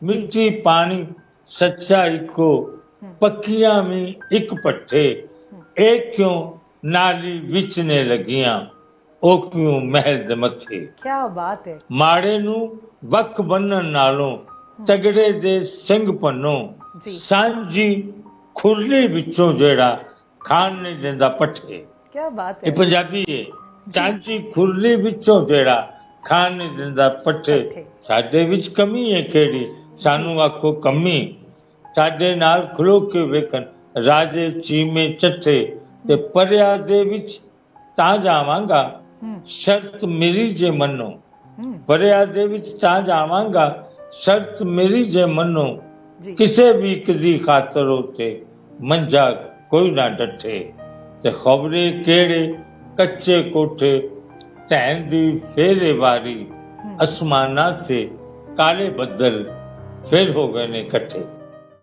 मिट्टी पानी सच्चा इको, पक्कियां भी एक पट्ठे, एक क्यों नाली विच ने लगियां, ओ क्यों महल दे मथे। क्या बात है। माड़े नू वक बन्नण नालों तगड़े दे ਸਿੰਘ ਭੰਨੋ, जी ਸਾਂਝੀ खुरली विचों जेड़ा खान नहीं दिंदा पट्ठे। क्या बात ये है। पंजाबी है। ਸਾਂਝੀ खुरली विचों जेड़ा खान नहीं दिंदा पट्ठे। पट्ठे। ਸਾਡੇ ਵਿੱਚ ਕਮੀ ਹੈ ਕਿਹੜੀ, ਸਾਨੂੰ ਆਖੋ ਕਮੀ। ਸਾਡੇ ਨਾਲ ਖਲੋ ਕੇ ਵੇਖਣ ਰਾਜੇ ਚੀਮੇ ਚੱਠੇ, ਤੇ ਪਰਿਆ ਦੇ ਵਿੱਚ ਤਾਂ ਜਾਵਾਂਗਾ ਸ਼ਰਤ ਮੇਰੀ ਜੇ ਮੰਨੋ। ਪਰਿਆ ਦੇ ਵਿੱਚ ਤਾਂ ਜਾਵਾਂਗਾ ਸ਼ਰਤ ਮੇਰੀ ਜੇ ਮੰਨੋ, जी ਕਿਸੇ ਵੀ ਕਦੀ ਖਾਤਰ ਉਤੇ ਮੰਜਾ ਕੋਈ ਨਾ ਡੱਠੇ। ਤੇ ਖਬਰੇ ਕਿਹੜੇ ਕੱਚੇ ਕੋਠੇ ਢਹਿਣ ਦੀ ਫੇਰੇ ਵਾਰੀ, ਅਸਮਾਨਾਂ ਤੇ ਕਾਲੇ ਬੱਦਲ ਫਿਰ ਹੋ ਗਏ ਨੇ ਇਕੱਠੇ।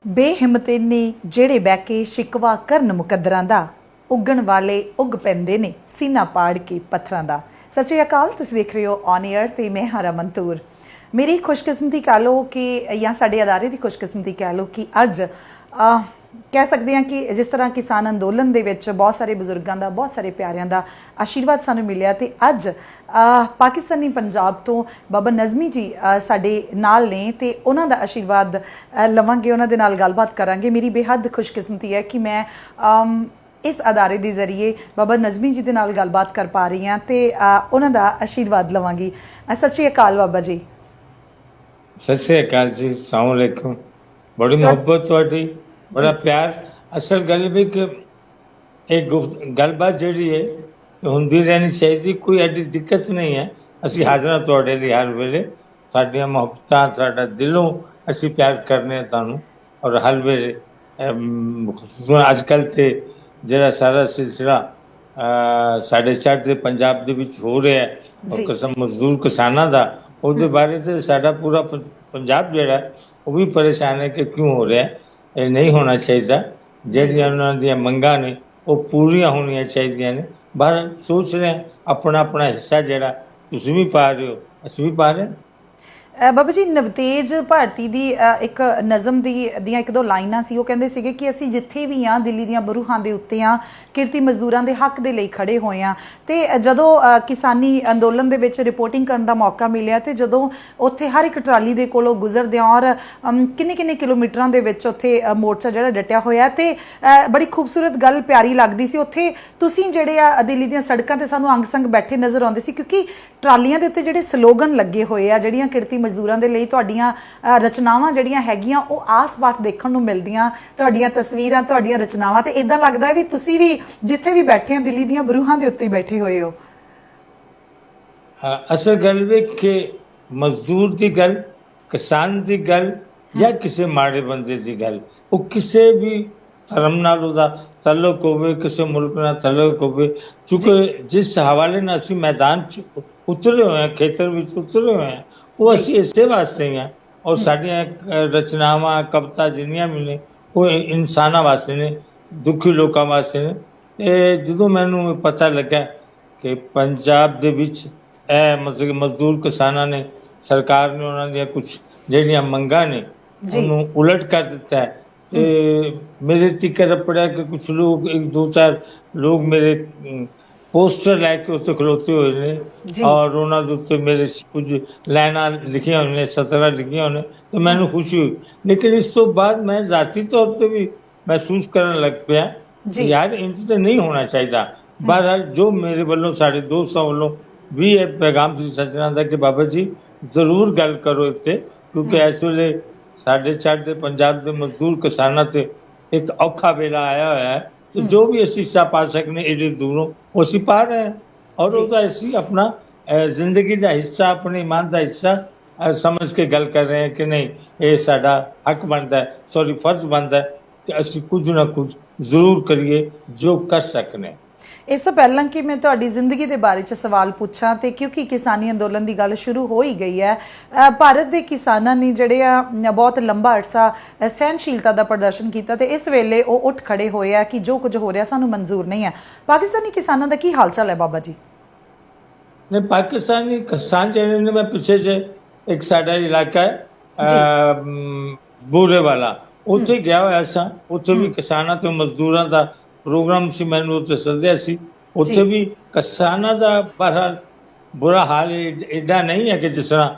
ਬੇਹਿੰਮਤੇ ਨੇ ਜਿਹੜੇ ਬਹਿ ਕੇ ਸ਼ਿਕਵਾ ਕਰਨ ਮੁਕੱਦਰਾਂ ਦਾ, ਉੱਗਣ ਵਾਲੇ ਉੱਗ ਪੈਂਦੇ ਨੇ ਸੀਨਾ ਪਾੜ ਕੇ ਪੱਥਰਾਂ ਦਾ। ਸਤਿ ਸ਼੍ਰੀ ਅਕਾਲ, ਤੁਸੀਂ ਦੇਖ ਰਹੇ ਹੋ ਔਨ ਏਅਰ ਤੇ ਮੈਂ ਹਾਂ ਰਮਨ ਤੂਰ। ਮੇਰੀ ਖੁਸ਼ਕਿਸਮਤੀ ਕਹਿ ਲਓ ਕਿ ਜਾਂ ਸਾਡੇ ਅਦਾਰੇ ਦੀ ਖੁਸ਼ਕਿਸਮਤੀ ਕਹਿ ਲਓ ਕਿ ਅੱਜ ਕਹਿ ਸਕਦੇ ਹਾਂ ਕਿ ਜਿਸ ਤਰ੍ਹਾਂ ਕਿਸਾਨ ਅੰਦੋਲਨ ਦੇ ਵਿੱਚ ਬਹੁਤ ਸਾਰੇ ਬਜ਼ੁਰਗਾਂ ਦਾ, ਬਹੁਤ ਸਾਰੇ ਪਿਆਰਿਆਂ ਦਾ ਆਸ਼ੀਰਵਾਦ ਸਾਨੂੰ ਮਿਲਿਆ, ਤੇ ਅੱਜ ਪਾਕਿਸਤਾਨੀ ਪੰਜਾਬ ਤੋਂ ਬਾਬਾ ਨਜ਼ਮੀ ਜੀ ਸਾਡੇ ਨਾਲ ਨੇ ਤੇ ਉਹਨਾਂ ਦਾ ਆਸ਼ੀਰਵਾਦ ਲਵਾਂਗੇ, ਉਹਨਾਂ ਦੇ ਨਾਲ ਗੱਲਬਾਤ ਕਰਾਂਗੇ। ਮੇਰੀ ਬੇਹੱਦ ਖੁਸ਼ਕਿਸਮਤੀ ਹੈ ਕਿ ਮੈਂ ਇਸ ਅਦਾਰੇ ਦੇ ਜ਼ਰੀਏ ਬਾਬਾ ਨਜ਼ਮੀ ਜੀ ਦੇ ਨਾਲ ਗੱਲਬਾਤ ਕਰ ਪਾ ਰਹੀ ਹਾਂ ਤੇ ਉਹਨਾਂ ਦਾ ਆਸ਼ੀਰਵਾਦ ਲਵਾਂਗੀ। ਸਤਿ ਸ਼੍ਰੀ ਅਕਾਲ ਬਾਬਾ ਜੀ। ਸਤਿ ਸ਼੍ਰੀ ਅਕਾਲ ਜੀ, अस्सलाम वालेकुम। बड़ी मोहब्बत ਤੁਹਾਡੀ, ਬੜਾ ਪਿਆਰ। ਅਸਲ ਗੱਲ ਵੀ ਕਿ ਇਹ ਗੱਲਬਾਤ ਜਿਹੜੀ ਹੈ ਹੁੰਦੀ ਰਹਿਣੀ ਚਾਹੀਦੀ, ਕੋਈ ਐਡੀ ਦਿੱਕਤ ਨਹੀਂ ਹੈ। ਅਸੀਂ ਹਾਜ਼ਰ ਤੁਹਾਡੇ ਲਈ ਹਰ ਵੇਲੇ, ਸਾਡੀਆਂ ਮੁਹੱਬਤਾਂ, ਸਾਡਾ ਦਿਲੋਂ ਅਸੀਂ ਪਿਆਰ ਕਰਨੇ ਆ ਤੁਹਾਨੂੰ। ਔਰ ਹਰ ਵੇਲੇ ਖੁਸੂਸਨ ਅੱਜ ਕੱਲ੍ਹ ਤੇ ਜਿਹੜਾ ਸਾਰਾ ਸਿਲਸਿਲਾ ਸਾਡੇ ਚੜ੍ਹਦੇ ਪੰਜਾਬ ਦੇ ਵਿੱਚ ਹੋ ਰਿਹਾ ਹੈ, ਔਰ ਕਸਮ ਮਜ਼ਦੂਰ ਕਿਸਾਨਾਂ ਦਾ, ਉਹਦੇ ਬਾਰੇ ਤੇ ਸਾਡਾ ਪੂਰਾ ਪੰਜਾਬ ਜਿਹੜਾ ਉਹ ਵੀ ਪਰੇਸ਼ਾਨ ਹੈ ਕਿ ਕਿਉਂ ਹੋ ਰਿਹਾ। ਇਹ ਨਹੀਂ ਹੋਣਾ ਚਾਹੀਦਾ। ਜਿਹੜੀਆਂ ਉਹਨਾਂ ਦੀਆਂ ਮੰਗਾਂ ਨੇ ਉਹ ਪੂਰੀਆਂ ਹੋਣੀਆਂ ਚਾਹੀਦੀਆਂ ਨੇ। ਬਾਹਰ ਸੋਚ ਰਹੇ ਆਪਣਾ ਆਪਣਾ ਹਿੱਸਾ ਜਿਹੜਾ ਤੁਸੀਂ ਵੀ ਪਾ ਰਹੇ ਹੋ, ਅਸੀਂ ਵੀ ਪਾ ਰਹੇ। ਬਾਬਾ ਜੀ, ਨਵਤੇਜ ਭਾਰਤੀ ਦੀ ਇੱਕ ਨਜ਼ਮ ਦੀਆਂ ਇੱਕ ਦੋ ਲਾਈਨਾਂ ਸੀ। ਉਹ ਕਹਿੰਦੇ ਸੀਗੇ ਕਿ ਅਸੀਂ ਜਿੱਥੇ ਵੀ ਹਾਂ ਦਿੱਲੀ ਦੀਆਂ ਬਰੂਹਾਂ ਦੇ ਉੱਤੇ ਹਾਂ, ਕਿਰਤੀ ਮਜ਼ਦੂਰਾਂ ਦੇ ਹੱਕ ਦੇ ਲਈ ਖੜੇ ਹੋਏ ਹਾਂ। ਤੇ ਜਦੋਂ ਕਿਸਾਨੀ ਅੰਦੋਲਨ ਦੇ ਵਿੱਚ ਰਿਪੋਰਟਿੰਗ ਕਰਨ ਦਾ ਮੌਕਾ ਮਿਲਿਆ ਤੇ ਜਦੋਂ ਉੱਥੇ ਹਰ ਇੱਕ ਟਰਾਲੀ ਦੇ ਕੋਲੋਂ ਗੁਜ਼ਰਦੇ ਹਾਂ ਔਰ ਕਿੰਨੇ ਕਿੰਨੇ ਕਿਲੋਮੀਟਰਾਂ ਦੇ ਵਿੱਚ ਉੱਥੇ ਮੋਰਚਾ ਜਿਹੜਾ ਡਟਿਆ ਹੋਇਆ, ਤੇ ਬੜੀ ਖੂਬਸੂਰਤ ਗੱਲ, ਪਿਆਰੀ ਲੱਗਦੀ ਸੀ। ਉੱਥੇ ਤੁਸੀਂ ਜਿਹੜੇ ਆ ਦਿੱਲੀ ਦੀਆਂ ਸੜਕਾਂ ਤੇ ਸਾਨੂੰ ਅੰਗ ਸੰਗ ਬੈਠੇ ਨਜ਼ਰ ਆਉਂਦੇ ਸੀ, ਕਿਉਂਕਿ ਟਰਾਲੀਆਂ ਦੇ ਉੱਤੇ ਜਿਹੜੇ ਸਲੋਗਨ ਲੱਗੇ ਹੋਏ ਆ, ਜਿਹੜੀਆਂ ਕਿਰਤੀ ਮਜ਼ਦੂਰਾਂ ਦੇ ਲਈ ਤੁਹਾਡੀਆਂ ਰਚਨਾਵਾਂ ਜਿਹੜੀਆਂ ਹੈਗੀਆਂ ਉਹ ਆਸ-ਪਾਸ ਦੇਖਣ ਨੂੰ ਮਿਲਦੀਆਂ, ਤੁਹਾਡੀਆਂ ਤਸਵੀਰਾਂ, ਤੁਹਾਡੀਆਂ ਰਚਨਾਵਾਂ, ਤੇ ਇਦਾਂ ਲੱਗਦਾ ਹੈ ਵੀ ਤੁਸੀਂ ਵੀ ਜਿੱਥੇ ਵੀ ਬੈਠੇ ਆ ਦਿੱਲੀ ਦੀਆਂ ਬਰੂਹਾਂ ਦੇ ਉੱਤੇ ਬੈਠੇ ਹੋਏ ਹੋ। ਅਸਲ ਗੱਲ ਵੇਖ ਕੇ ਮਜ਼ਦੂਰ ਦੀ ਗੱਲ, ਕਿਸਾਨ ਦੀ ਗੱਲ ਜਾਂ ਕਿਸੇ ਮਾੜੇ ਬੰਦੇ ਦੀ ਗੱਲ, ਉਹ ਕਿਸੇ ਵੀ ਧਰਮ ਨਾਲ ਉਹਦਾ ਤਾਲੁਕ ਹੋਵੇ, ਕਿਸੇ ਮੁਲਕ ਨਾਲ ਤਾਲੁਕ ਹੋਵੇ, ਕਿਉਂਕਿ ਜਿਸ ਹਵਾਲੇ ਨਾਲ ਅਸੀਂ ਮੈਦਾਨ 'ਚ ਉਤਰੇ ਹੋਏ ਹਾਂ, ਖੇਤਰ ਵਿੱਚ ਉਤਰੇ ਹੋਏ ਹਾਂ, ਉਹ ਅਸੀਂ ਇਸੇ ਵਾਸਤੇ ਹੀ ਹਾਂ। ਔਰ ਸਾਡੀਆਂ ਰਚਨਾਵਾਂ, ਕਵਿਤਾ ਜਿੰਨੀਆਂ ਵੀ ਨੇ ਉਹ ਇਨਸਾਨਾਂ ਵਾਸਤੇ ਨੇ, ਦੁਖੀ ਲੋਕਾਂ ਵਾਸਤੇ ਨੇ। ਤੇ ਜਦੋਂ ਮੈਨੂੰ ਪਤਾ ਲੱਗਾ ਕਿ ਪੰਜਾਬ ਦੇ ਵਿੱਚ ਇਹ ਮਤਲਬ ਮਜ਼ਦੂਰ ਕਿਸਾਨਾਂ ਨੇ, ਸਰਕਾਰ ਨੇ ਉਹਨਾਂ ਦੀਆਂ ਕੁਛ ਜਿਹੜੀਆਂ ਮੰਗਾਂ ਨੇ ਉਹਨੂੰ ਉਲਟ ਕਰ ਦਿੱਤਾ ਹੈ, ਤੇ ਮੇਰੇ ਤਿੱਕਰ ਪੜਿਆ ਕਿ ਕੁਛ ਲੋਕ, ਇੱਕ ਦੋ ਚਾਰ ਲੋਕ ਮੇਰੇ ਪੋਸਟਰ ਲੈ ਕੇ ਉੱਤੇ ਖਲੋਤੇ ਹੋਏ ਨੇ ਔਰ ਉਹਨਾਂ ਦੇ ਉੱਤੇ ਮੇਰੇ ਕੁਝ ਲਾਈਨਾਂ ਲਿਖੀਆਂ ਹੋਈਆਂ ਨੇ, ਸਤਰਾਂ ਲਿਖੀਆਂ ਹੋਈਆਂ, ਤੇ ਮੈਨੂੰ ਖੁਸ਼ੀ ਹੋਈ। ਲੇਕਿਨ ਇਸ ਤੋਂ ਬਾਅਦ ਮੈਂ ਜ਼ਾਤੀ ਤੌਰ ਤੇ ਵੀ ਮਹਿਸੂਸ ਕਰਨ ਲੱਗ ਪਿਆ ਯਾਰ ਇੰਝ ਤਾਂ ਨਹੀਂ ਹੋਣਾ ਚਾਹੀਦਾ। ਬਹਰਹਾਲ ਜੋ ਮੇਰੇ ਵੱਲੋਂ, ਸਾਡੇ ਦੋਸਤਾਂ ਵੱਲੋਂ ਵੀ ਇਹ ਪੈਗਾਮ ਸੀ ਸੱਜਣਾ ਦਾ ਕਿ ਬਾਬਾ ਜੀ ਜ਼ਰੂਰ ਗੱਲ ਕਰੋ ਇੱਥੇ, ਕਿਉਂਕਿ ਇਸ ਵੇਲੇ ਸਾਡੇ ਚੜ੍ਹਦੇ ਪੰਜਾਬ ਦੇ ਮਜ਼ਦੂਰ ਕਿਸਾਨਾਂ ਤੇ ਇੱਕ ਔਖਾ ਵੇਲਾ ਆਇਆ ਹੋਇਆ ਹੈ। ਤੇ ਜੋ ਵੀ ਅਸੀਂ ਹਿੱਸਾ ਪਾ ਸਕਨੇ ਏਡੇ ਦੂਰੋਂ ਉਹ ਅਸੀਂ ਪਾ ਰਹੇ ਹਾਂ, ਔਰ ਉਹਦਾ ਅਸੀਂ ਆਪਣਾ ਜ਼ਿੰਦਗੀ ਦਾ ਹਿੱਸਾ, ਆਪਣੇ ਇਮਾਨ ਦਾ ਹਿੱਸਾ ਸਮਝ ਕੇ ਗੱਲ ਕਰ ਰਹੇ ਹਾਂ ਕਿ ਨਹੀਂ, ਇਹ ਸਾਡਾ ਹੱਕ ਬਣਦਾ ਹੈ, ਸੌਰੀ ਫਰਜ਼ ਬਣਦਾ ਹੈ ਕਿ ਅਸੀਂ ਕੁਝ ਨਾ ਕੁਝ ਜ਼ਰੂਰ ਕਰੀਏ ਜੋ ਕਰ ਸਕਨੇ। ਇਸ ਤੋਂ ਪਹਿਲਾਂ ਕਿ ਮੈਂ ਤੁਹਾਡੀ ਜ਼ਿੰਦਗੀ ਦੇ ਬਾਰੇ 'ਚ ਸਵਾਲ ਪੁੱਛਾਂ, ਤੇ ਕਿਉਂਕਿ ਕਿਸਾਨੀ ਅੰਦੋਲਨ ਦੀ ਗੱਲ ਸ਼ੁਰੂ ਹੋ ਹੀ ਗਈ ਹੈ, ਭਾਰਤ ਦੇ ਕਿਸਾਨਾਂ ਨੇ ਜਿਹੜੇ ਆ ਬਹੁਤ ਲੰਬਾ ਅਰਸਾ ਸਹਿਨਸ਼ੀਲਤਾ ਦਾ ਪ੍ਰਦਰਸ਼ਨ ਕੀਤਾ ਤੇ ਇਸ ਵੇਲੇ ਉਹ ਉੱਠ ਖੜੇ ਹੋਏ ਆ ਕਿ ਜੋ ਕੁਝ ਹੋ ਰਿਹਾ ਸਾਨੂੰ ਮਨਜ਼ੂਰ ਨਹੀਂ ਹੈ। ਪਾਕਿਸਤਾਨੀ ਕਿਸਾਨਾਂ ਦਾ ਕੀ ਹਾਲ ਚਾਲ ਹੈ ਬਾਬਾ ਜੀ? ਨਹੀਂ, ਪਾਕਿਸਤਾਨੀ ਕਿਸਾਨ ਜਿਹੜੇ ਨੇ, ਮੈਂ ਪਿੱਛੇ ਜੇ ਇੱਕ ਸਾਡਾ ਇਲਾਕਾ ਹੈ ਬੂਰੇ ਵਾਲਾ ਉੱਥੇ ਗਿਆ ਹੋਇਆ ਸਾਂ। ਉੱਥੇ ਵੀ ਕਿਸਾਨਾਂ ਤੇ ਮਜ਼ਦੂਰਾਂ ਦਾ ਪ੍ਰੋਗਰਾਮ ਸੀ, ਮੈਨੂੰ ਉੱਥੇ ਸੱਦਿਆ ਸੀ। ਉੱਥੇ ਵੀ ਕਿਸਾਨਾਂ ਦਾ ਬਹਰਹਾਲ ਬੁਰਾ ਹਾਲ ਏਡਾ ਨਹੀਂ ਹੈ ਕਿ ਜਿਸ ਤਰ੍ਹਾਂ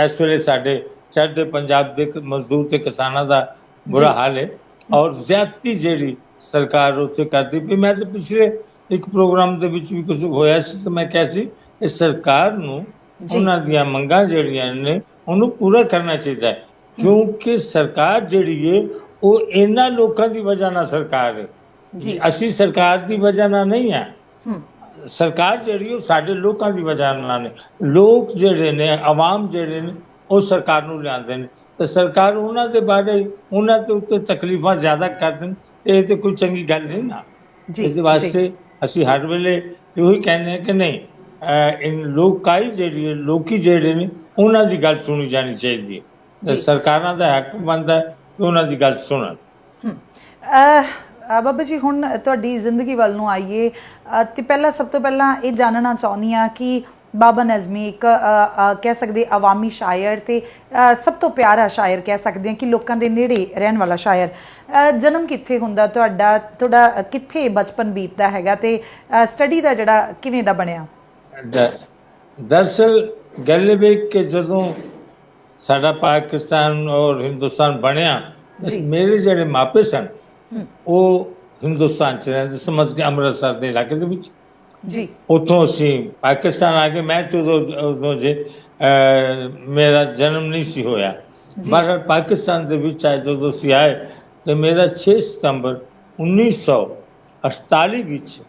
ਇਸ ਵੇਲੇ ਸਾਡੇ ਚੜ੍ਹਦੇ ਪੰਜਾਬ ਦੇ ਮਜ਼ਦੂਰ ਤੇ ਕਿਸਾਨਾਂ ਦਾ ਬੁਰਾ ਹਾਲ ਹੈ। ਔਰ ਜ਼ਿਆਦਤੀ ਜਿਹੜੀ ਸਰਕਾਰ ਉੱਥੇ ਕਰਦੀ ਪਈ। ਮੈਂ ਤਾਂ ਪਿਛਲੇ ਇੱਕ ਪ੍ਰੋਗਰਾਮ ਦੇ ਵਿੱਚ ਵੀ ਕੁਝ ਹੋਇਆ ਸੀ ਤਾਂ ਮੈਂ ਕਿਹਾ ਸੀ ਕਿ ਸਰਕਾਰ ਨੂੰ ਉਹਨਾਂ ਦੀਆਂ ਮੰਗਾਂ ਜਿਹੜੀਆਂ ਨੇ ਉਹਨੂੰ ਪੂਰਾ ਕਰਨਾ ਚਾਹੀਦਾ ਹੈ, ਕਿਉਂਕਿ ਸਰਕਾਰ ਜਿਹੜੀ ਹੈ ਉਹ ਇਹਨਾਂ ਲੋਕਾਂ ਦੀ ਵਜ੍ਹਾ ਨਾਲ ਸਰਕਾਰ ਹੈ। ਅਸੀਂ ਸਰਕਾਰ ਦੀ ਵਜ੍ਹਾ ਨਾਲ ਨਹੀਂ ਹੈ। ਸਰਕਾਰ ਜਿਹੜੀ ਉਹ ਸਾਡੇ ਲੋਕਾਂ ਦੀ ਵਜ੍ਹਾ ਨਾਲ ਨੇ। ਲੋਕ ਜਿਹੜੇ ਨੇ, ਆਵਾਮ ਜਿਹੜੇ ਨੇ, ਉਹ ਸਰਕਾਰ ਨੂੰ ਲਿਆਉਂਦੇ ਨੇ ਤੇ ਸਰਕਾਰ ਉਹਨਾਂ ਦੇ ਬਾਰੇ ਉਹਨਾਂ ਦੇ ਉੱਤੇ ਤਕਲੀਫਾਂ ਜ਼ਿਆਦਾ ਕਰਦੇ ਨੇ। ਇਹ ਤੇ ਕੋਈ ਚੰਗੀ ਗੱਲ ਨਹੀਂ ਨਾ। ਇਹਦੇ ਵਾਸਤੇ ਅਸੀਂ ਹਰ ਵੇਲੇ ਇਹੋ ਹੀ ਕਹਿੰਦੇ ਹਾਂ ਕਿ ਨਹੀਂ, ਲੋਕਾਈ ਜਿਹੜੀ ਹੈ, ਲੋਕੀ ਜਿਹੜੇ ਨੇ ਉਹਨਾਂ ਦੀ ਗੱਲ ਸੁਣੀ ਜਾਣੀ ਚਾਹੀਦੀ ਹੈ। ਸਰਕਾਰਾਂ ਦਾ ਹੱਕ ਬਣਦਾ ਕਿ ਉਹਨਾਂ ਦੀ ਗੱਲ ਸੁਣਨ। ਬਾਬਾ ਜੀ ਹੁਣ ਤੁਹਾਡੀ ਜ਼ਿੰਦਗੀ ਵੱਲ ਨੂੰ ਆਈਏ ਤੇ ਪਹਿਲਾਂ ਸਭ ਤੋਂ ਪਹਿਲਾਂ ਇਹ ਜਾਣਨਾ ਚਾਹੁੰਦੀ ਹਾਂ ਕਿ ਬਾਬਾ ਨਜ਼ਮੀ ਇੱਕ ਕਹਿ ਸਕਦੇ ਆਵਾਮੀ ਸ਼ਾਇਰ ਤੇ ਸਭ ਤੋਂ ਪਿਆਰਾ ਸ਼ਾਇਰ ਕਹਿ ਸਕਦੇ ਹਾਂ ਕਿ ਲੋਕਾਂ ਦੇ ਨੇੜੇ ਰਹਿਣ ਵਾਲਾ ਸ਼ਾਇਰ। ਜਨਮ ਕਿੱਥੇ ਹੁੰਦਾ ਤੁਹਾਡਾ ਕਿੱਥੇ ਬਚਪਨ ਬੀਤਦਾ ਹੈਗਾ ਤੇ ਸਟੱਡੀ ਦਾ ਜਿਹੜਾ ਕਿਵੇਂ ਦਾ ਬਣਿਆ? ਦਰਅਸਲ ਗੱਲ ਇਹ ਵੇਖ ਕੇ ਜਦੋਂ ਸਾਡਾ ਪਾਕਿਸਤਾਨ ਔਰ ਹਿੰਦੁਸਤਾਨ ਬਣਿਆ, ਮੇਰੇ ਜਿਹੜੇ ਮਾਪੇ ਸਨ ਉਹ ਹਿੰਦੁਸਤਾਨ 'ਚ ਰਹਿੰਦੇ, ਸਮਝ ਕੇ ਅੰਮ੍ਰਿਤਸਰ ਦੇ ਇਲਾਕੇ ਦੇ ਵਿੱਚ। ਉੱਥੋਂ ਅਸੀਂ ਪਾਕਿਸਤਾਨ ਆ ਗਏ। ਮੈਂ ਉਦੋਂ ਜੇ ਮੇਰਾ ਜਨਮ ਨਹੀਂ ਸੀ ਹੋਇਆ। ਪਰ ਪਾਕਿਸਤਾਨ ਦੇ ਵਿੱਚ ਆਏ, ਜਦੋਂ ਅਸੀਂ ਆਏ ਤੇ ਮੇਰਾ 6 ਸਤੰਬਰ 1948 ਵਿੱਚ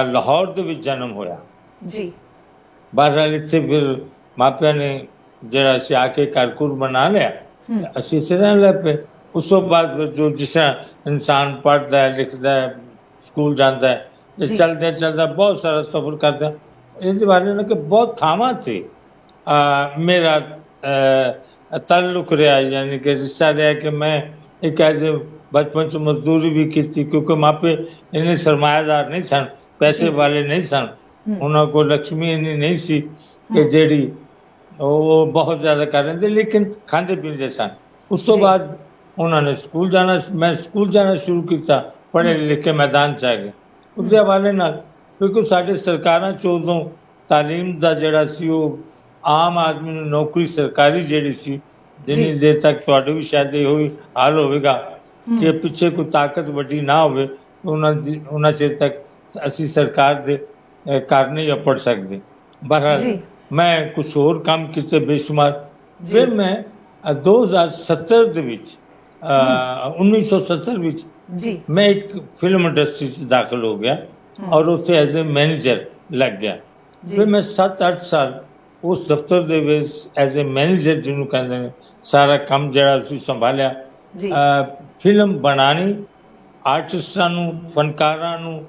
ਲਾਹੌਰ ਦੇ ਵਿੱਚ ਜਨਮ ਹੋਇਆ। ਬਹਰਹਾਲ ਇੱਥੇ ਫਿਰ ਮਾਪਿਆਂ ਨੇ ਜਿਹੜਾ ਅਸੀਂ ਆ ਕੇ ਘਰ-ਘੁਰ ਬਣਾ ਲਿਆ, ਅਸੀਂ ਇੱਥੇ ਰਹਿਣ ਲੱਗ ਪਏ। ਉਸ ਤੋਂ ਬਾਅਦ ਜੋ ਜਿਸ ਤਰ੍ਹਾਂ ਇਨਸਾਨ ਪੜ੍ਹਦਾ ਹੈ, ਲਿਖਦਾ ਹੈ, ਸਕੂਲ ਜਾਂਦਾ ਹੈ ਤੇ ਚਲਦਿਆਂ ਚਲਦਾ ਬਹੁਤ ਸਾਰਾ ਸਫ਼ਰ ਕਰਦਾ। ਇਹਦੇ ਬਾਰੇ ਨਾ ਕਿ ਬਹੁਤ ਥਾਵਾਂ ਤੇ ਮੇਰਾ ਤਾਲੁਕ ਰਿਹਾ, ਯਾਨੀ ਕਿ ਰਿਸ਼ਤਾ ਰਿਹਾ ਕਿ ਮੈਂ ਇੱਕ ਐਸੇ ਬਚਪਨ 'ਚ ਮਜ਼ਦੂਰੀ ਵੀ ਕੀਤੀ, ਕਿਉਂਕਿ ਮਾਪੇ ਇੰਨੇ ਸਰਮਾਏਦਾਰ ਨਹੀਂ ਸਨ, ਪੈਸੇ ਵਾਲੇ ਨਹੀਂ ਸਨ। ਉਹਨਾਂ ਕੋਲ ਲక్ష్ਮੀ ਇੰਨੀ ਨਹੀਂ ਸੀ ਕਿ ਜਿਹੜੀ ਉਹ ਬਹੁਤ ਜ਼ਿਆਦਾ ਕਰ ਰਹੇ ਸੀ, ਲੇਕਿਨ ਖਾਂਦੇ ਪੀਂਦੇ ਸਨ। ਉਸ ਤੋਂ ਬਾਅਦ ਉਹਨਾਂ ਨੇ ਸਕੂਲ ਜਾਣਾ, ਮੈਂ ਸਕੂਲ ਜਾਣਾ ਸ਼ੁਰੂ ਕੀਤਾ, ਪੜ੍ਹੇ ਲਿਖੇ ਮੈਦਾਨ 'ਚ ਆ ਗਏ। ਉਸਦੇ ਹਵਾਲੇ ਨਾਲ ਕਿਉਂਕਿ ਸਾਡੇ ਸਰਕਾਰਾਂ 'ਚ ਉਦੋਂ ਤਾਲੀਮ ਦਾ ਜਿਹੜਾ ਸੀ ਉਹ ਆਮ ਆਦਮੀ ਨੂੰ ਨੌਕਰੀ ਸਰਕਾਰੀ ਜਿਹੜੀ ਸੀ, ਜਿੰਨੀ ਦੇਰ ਤੱਕ ਤੁਹਾਡੇ ਵੀ ਸ਼ਾਇਦ ਇਹੋ ਹੀ ਹਾਲ ਹੋਵੇਗਾ ਕਿ ਪਿੱਛੇ ਕੋਈ ਤਾਕਤ ਵੱਡੀ ਨਾ ਹੋਵੇ, ਉਹਨਾਂ ਚਿਰ ਤੱਕ ਅਸੀਂ ਸਰਕਾਰ ਦੇ ਘਰ ਨਹੀਂ ਪੜ ਸਕਦੇ। ਬਹਰਹਾਲ ਮੈਂ ਕੁਛ ਹੋਰ ਕੰਮ ਕੀਤੇ ਬੇਸ਼ੁਮਾਰ। ਫਿਰ ਮੈਂ 2070 ਦੇ ਵਿੱਚ 1970 ਵਿੱਚ ਮੈਂ ਇੱਕ ਫਿਲਮ ਇੰਡਸਟਰੀ 'ਚ ਦਾਖਲ ਹੋ ਗਿਆ ਔਰ ਉੱਥੇ ਐਜ਼ ਏ ਮੈਨੇਜਰ ਲੱਗ ਗਿਆ। ਫਿਰ ਮੈਂ 7-8 ਸਾਲ ਉਸ ਦਫ਼ਤਰ ਦੇ ਵਿੱਚ ਐਜ਼ ਏ ਮੈਨੇਜਰ, ਜਿਹਨੂੰ ਕਹਿੰਦੇ ਨੇ, ਸਾਰਾ ਕੰਮ ਜਿਹੜਾ ਅਸੀਂ ਸੰਭਾਲਿਆ। ਫਿਲਮ ਬਣਾਉਣੀ, ਆਰਟਿਸਟਾਂ ਨੂੰ, ਫਨਕਾਰਾਂ ਨੂੰ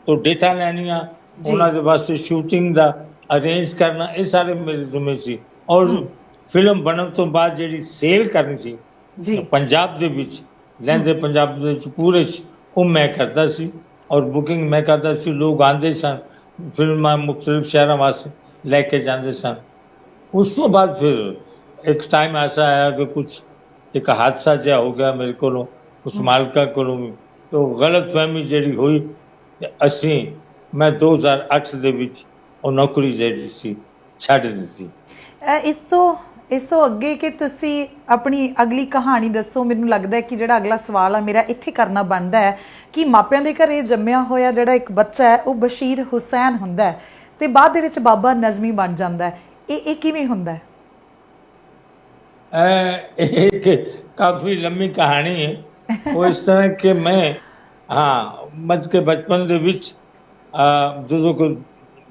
ਤੋਂ ਡੇਟਾ ਲੈਣੀਆਂ, ਉਹਨਾਂ ਦੇ ਵਾਸਤੇ ਸ਼ੂਟਿੰਗ ਦਾ ਅਰੇਂਜ ਕਰਨਾ, ਇਹ ਸਾਰੇ ਮੇਰੇ ਜ਼ਿੰਮੇ ਸੀ। ਔਰ ਫਿਲਮ ਬਣਨ ਤੋਂ ਬਾਅਦ ਜਿਹੜੀ ਸੇਲ ਕਰਨੀ ਸੀ ਪੰਜਾਬ ਦੇ ਵਿੱਚ, ਲਹਿੰਦੇ ਪੰਜਾਬ ਦੇ ਵਿੱਚ ਪੂਰੇ 'ਚ, ਉਹ ਮੈਂ ਕਰਦਾ ਸੀ ਔਰ ਬੁਕਿੰਗ ਮੈਂ ਕਰਦਾ ਸੀ। ਲੋਕ ਆਉਂਦੇ ਸਨ, ਫਿਲਮਾਂ ਮੁਖਤਲਿਫ ਸ਼ਹਿਰਾਂ ਵਾਸਤੇ ਲੈ ਕੇ ਜਾਂਦੇ ਸਨ। ਉਸ ਤੋਂ ਬਾਅਦ ਫਿਰ ਇੱਕ ਟਾਈਮ ਐਸਾ ਆਇਆ ਕਿ ਕੁਛ ਇੱਕ ਹਾਦਸਾ ਜਿਹਾ ਹੋ ਗਿਆ ਮੇਰੇ ਕੋਲੋਂ, ਉਸ ਮਾਲਕਾਂ ਕੋਲੋਂ ਵੀ। ਤੋ ਗਲਤਫਹਿਮੀ ਜਿਹੜੀ ਹੋਈ, ਮੈਂ 2008 ਦੇ ਵਿੱਚ ਉਹ ਨੌਕਰੀ ਜਿਹੜੀ ਸੀ ਛੱਡ ਦਿੱਤੀ। ਇਸ ਤੋਂ ਅੱਗੇ ਕਿ ਤੁਸੀਂ ਆਪਣੀ ਅਗਲੀ ਕਹਾਣੀ ਦੱਸੋ। ਮੈਨੂੰ ਲੱਗਦਾ ਹੈ ਕਿ ਜਿਹੜਾ ਅਗਲਾ ਸਵਾਲ ਆ ਮੇਰਾ ਇੱਥੇ ਕਰਨਾ ਬਣਦਾ ਹੈ ਕਿ ਮਾਪਿਆਂ ਦੇ ਘਰੇ ਜੰਮਿਆ ਹੋਇਆ ਜਿਹੜਾ ਇੱਕ ਬੱਚਾ ਹੈ ਉਹ ਬਸ਼ੀਰ ਹੁਸੈਨ ਹੁੰਦਾ ਹੈ ਤੇ ਬਾਅਦ ਦੇ ਵਿੱਚ ਬਾਬਾ ਨਜ਼ਮੀ ਬਣ ਜਾਂਦਾ ਹੈ। ਇਹ ਕਿਵੇਂ ਹੁੰਦਾ ਹੈ? एक काफ़ी लंबी कहानी है। वो इस तरह कि मैं के बचपन ਦੇ ਵਿੱਚ ਜਦੋਂ ਕੋਈ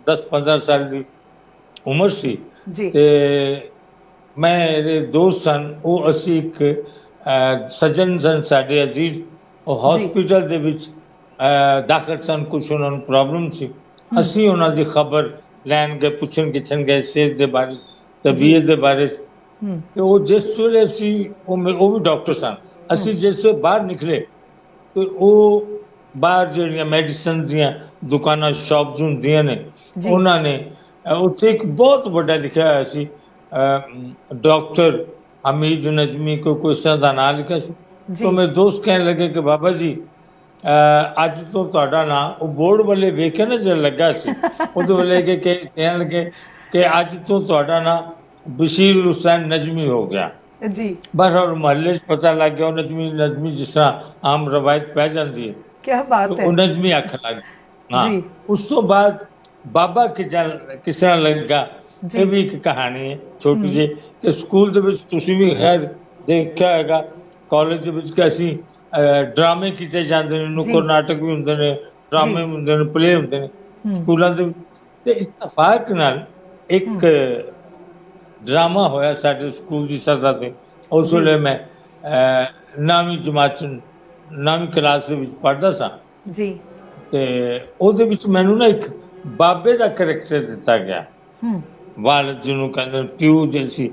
10-15 ਸਾਲ ਦੀ ਉਮਰ ਸੀ ਤੇ ਮੇਰੇ ਦੋਸਤ ਸਨ, ਉਹ ਅਸੀਂ ਇੱਕ ਸੱਜਣ ਸਨ ਸਾਡੇ ਅਜ਼ੀਜ਼, ਉਹ ਹਸਪੀਟਲ ਦੇ ਵਿੱਚ ਦਾਖਲ ਸਨ। ਕੁਛ ਉਹਨਾਂ ਨੂੰ ਪ੍ਰੋਬਲਮ ਸੀ। ਅਸੀਂ ਉਹਨਾਂ ਦੀ ਖਬਰ ਲੈਣ ਗਏ, ਪੁੱਛਣ ਗਿੱਛਣ ਗਏ ਸਿਹਤ ਦੇ ਬਾਰੇ, ਤਬੀਅਤ ਦੇ ਬਾਰੇ। ਤੇ ਉਹ ਜਿਸ ਵੇਲੇ ਅਸੀਂ ਉਹ ਵੀ ਡਾਕਟਰ ਸਨ, ਅਸੀਂ ਜਿਸ ਵੇਲੇ ਬਾਹਰ ਨਿਕਲੇ ਤੇ ਉਹ ਬਾਹਰ ਜਿਹੜੀਆਂ ਮੈਡੀਸਨ ਦੀਆਂ ਦੁਕਾਨਾਂ, ਸ਼ਾਪਸ ਹੁੰਦੀਆਂ ਨੇ, ਉਹਨਾਂ ਨੇ ਉੱਥੇ ਇੱਕ ਬਹੁਤ ਵੱਡਾ ਲਿਖਿਆ ਹੋਇਆ ਸੀ ਡਾਕਟਰ ਹਮੀਦ ਨਜ਼ਮੀ ਕੋਈ ਇਸ ਤਰ੍ਹਾਂ ਦਾ ਨਾਂ ਲਿਖਿਆ ਸੀ। ਜੀ। ਤਾਂ ਮੇਰੇ ਦੋਸਤ ਕਹਿਣ ਲੱਗੇ ਕਿ ਬਾਬਾ ਜੀ ਅੱਜ ਤੋਂ ਤੁਹਾਡਾ ਨਾਂ, ਉਹ ਬੋਰਡ ਵਾਲੇ ਵੇਖਿਆ ਨਾ ਜਿਹੜਾ ਲੱਗਾ ਸੀ ਉਹਦੇ ਵਾਲੇ ਕਹਿਣ ਲੱਗੇ ਕਿ ਅੱਜ ਤੋਂ ਤੁਹਾਡਾ ਨਾਂ ਬਸ਼ੀਰ ਹੁਸੈਨ ਨਜ਼ਮੀ ਹੋ ਗਿਆ। ਜੀ, ਬਸ ਮੁਹੱਲੇ 'ਚ ਪਤਾ ਲੱਗ ਗਿਆ ਉਹ ਨਜ਼ਮੀ ਨਜ਼ਮੀ, ਜਿਸ ਤਰ੍ਹਾਂ ਆਮ ਰਵਾਇਤ ਪੈ ਜਾਂਦੀ ਹੈ, ਕੀ ਬਾਤ ਹੈ। ਉਹ ਨਜ਼ਮੀ ਆਖਣ ਲੱਗ ਗਏ। ਜੀ। ਉਸ ਤੋਂ ਬਾਅਦ ਬਾਬਾ ਕਿਸ ਤਰ੍ਹਾਂ ਲੱਗਾ, ਜੀ। ਇਹ ਵੀ ਇੱਕ ਕਹਾਣੀ ਹੈ ਛੋਟੀ ਜਿਹੀ, ਕਿ ਸਕੂਲ ਦੇ ਵਿੱਚ ਤੁਸੀਂ ਵੀ ਖੈਰ ਦੇਖਿਆ ਹੋਏਗਾ, ਕਾਲਜ ਦੇ ਵਿੱਚ ਕਿ ਅਸੀਂ ਡਰਾਮੇ ਕੀਤੇ ਜਾਂਦੇ ਨੇ, ਨੁੱਕੜ ਨਾਟਕ ਵੀ ਹੁੰਦੇ ਨੇ, ਡਰਾਮੇ ਵੀ ਹੁੰਦੇ ਨੇ, ਪਲੇ ਹੁੰਦੇ ਨੇ ਸਕੂਲਾਂ ਦੇ ਵਿੱਚ। ਤੇ ਇਤਫਾਕ ਨਾਲ ਇੱਕ ਡਰਾਮਾ ਹੋਇਆ ਸਾਡੇ ਸਕੂਲ ਦੀ ਸਤਹ ਤੇ। ਉਸ ਵੇਲੇ ਮੈਂ 9ਵੀਂ ਜਮਾਤ 'ਚ 9ਵੀਂ ਕਲਾਸ ਦੇ ਵਿੱਚ ਪੜ੍ਹਦਾ ਸਾਂ ਜੀ। ਤੇ ਉਹਦੇ ਵਿੱਚ ਮੈਨੂੰ ਨਾ ਇੱਕ ਬਾਬੇ ਦਾ ਕਰੈਕਟਰ ਦਿੱਤਾ ਗਿਆ, ਵਾਲਦ ਜਿਹਨੂੰ ਕਹਿੰਦੇ, ਪਿਓ ਜੈਸੀ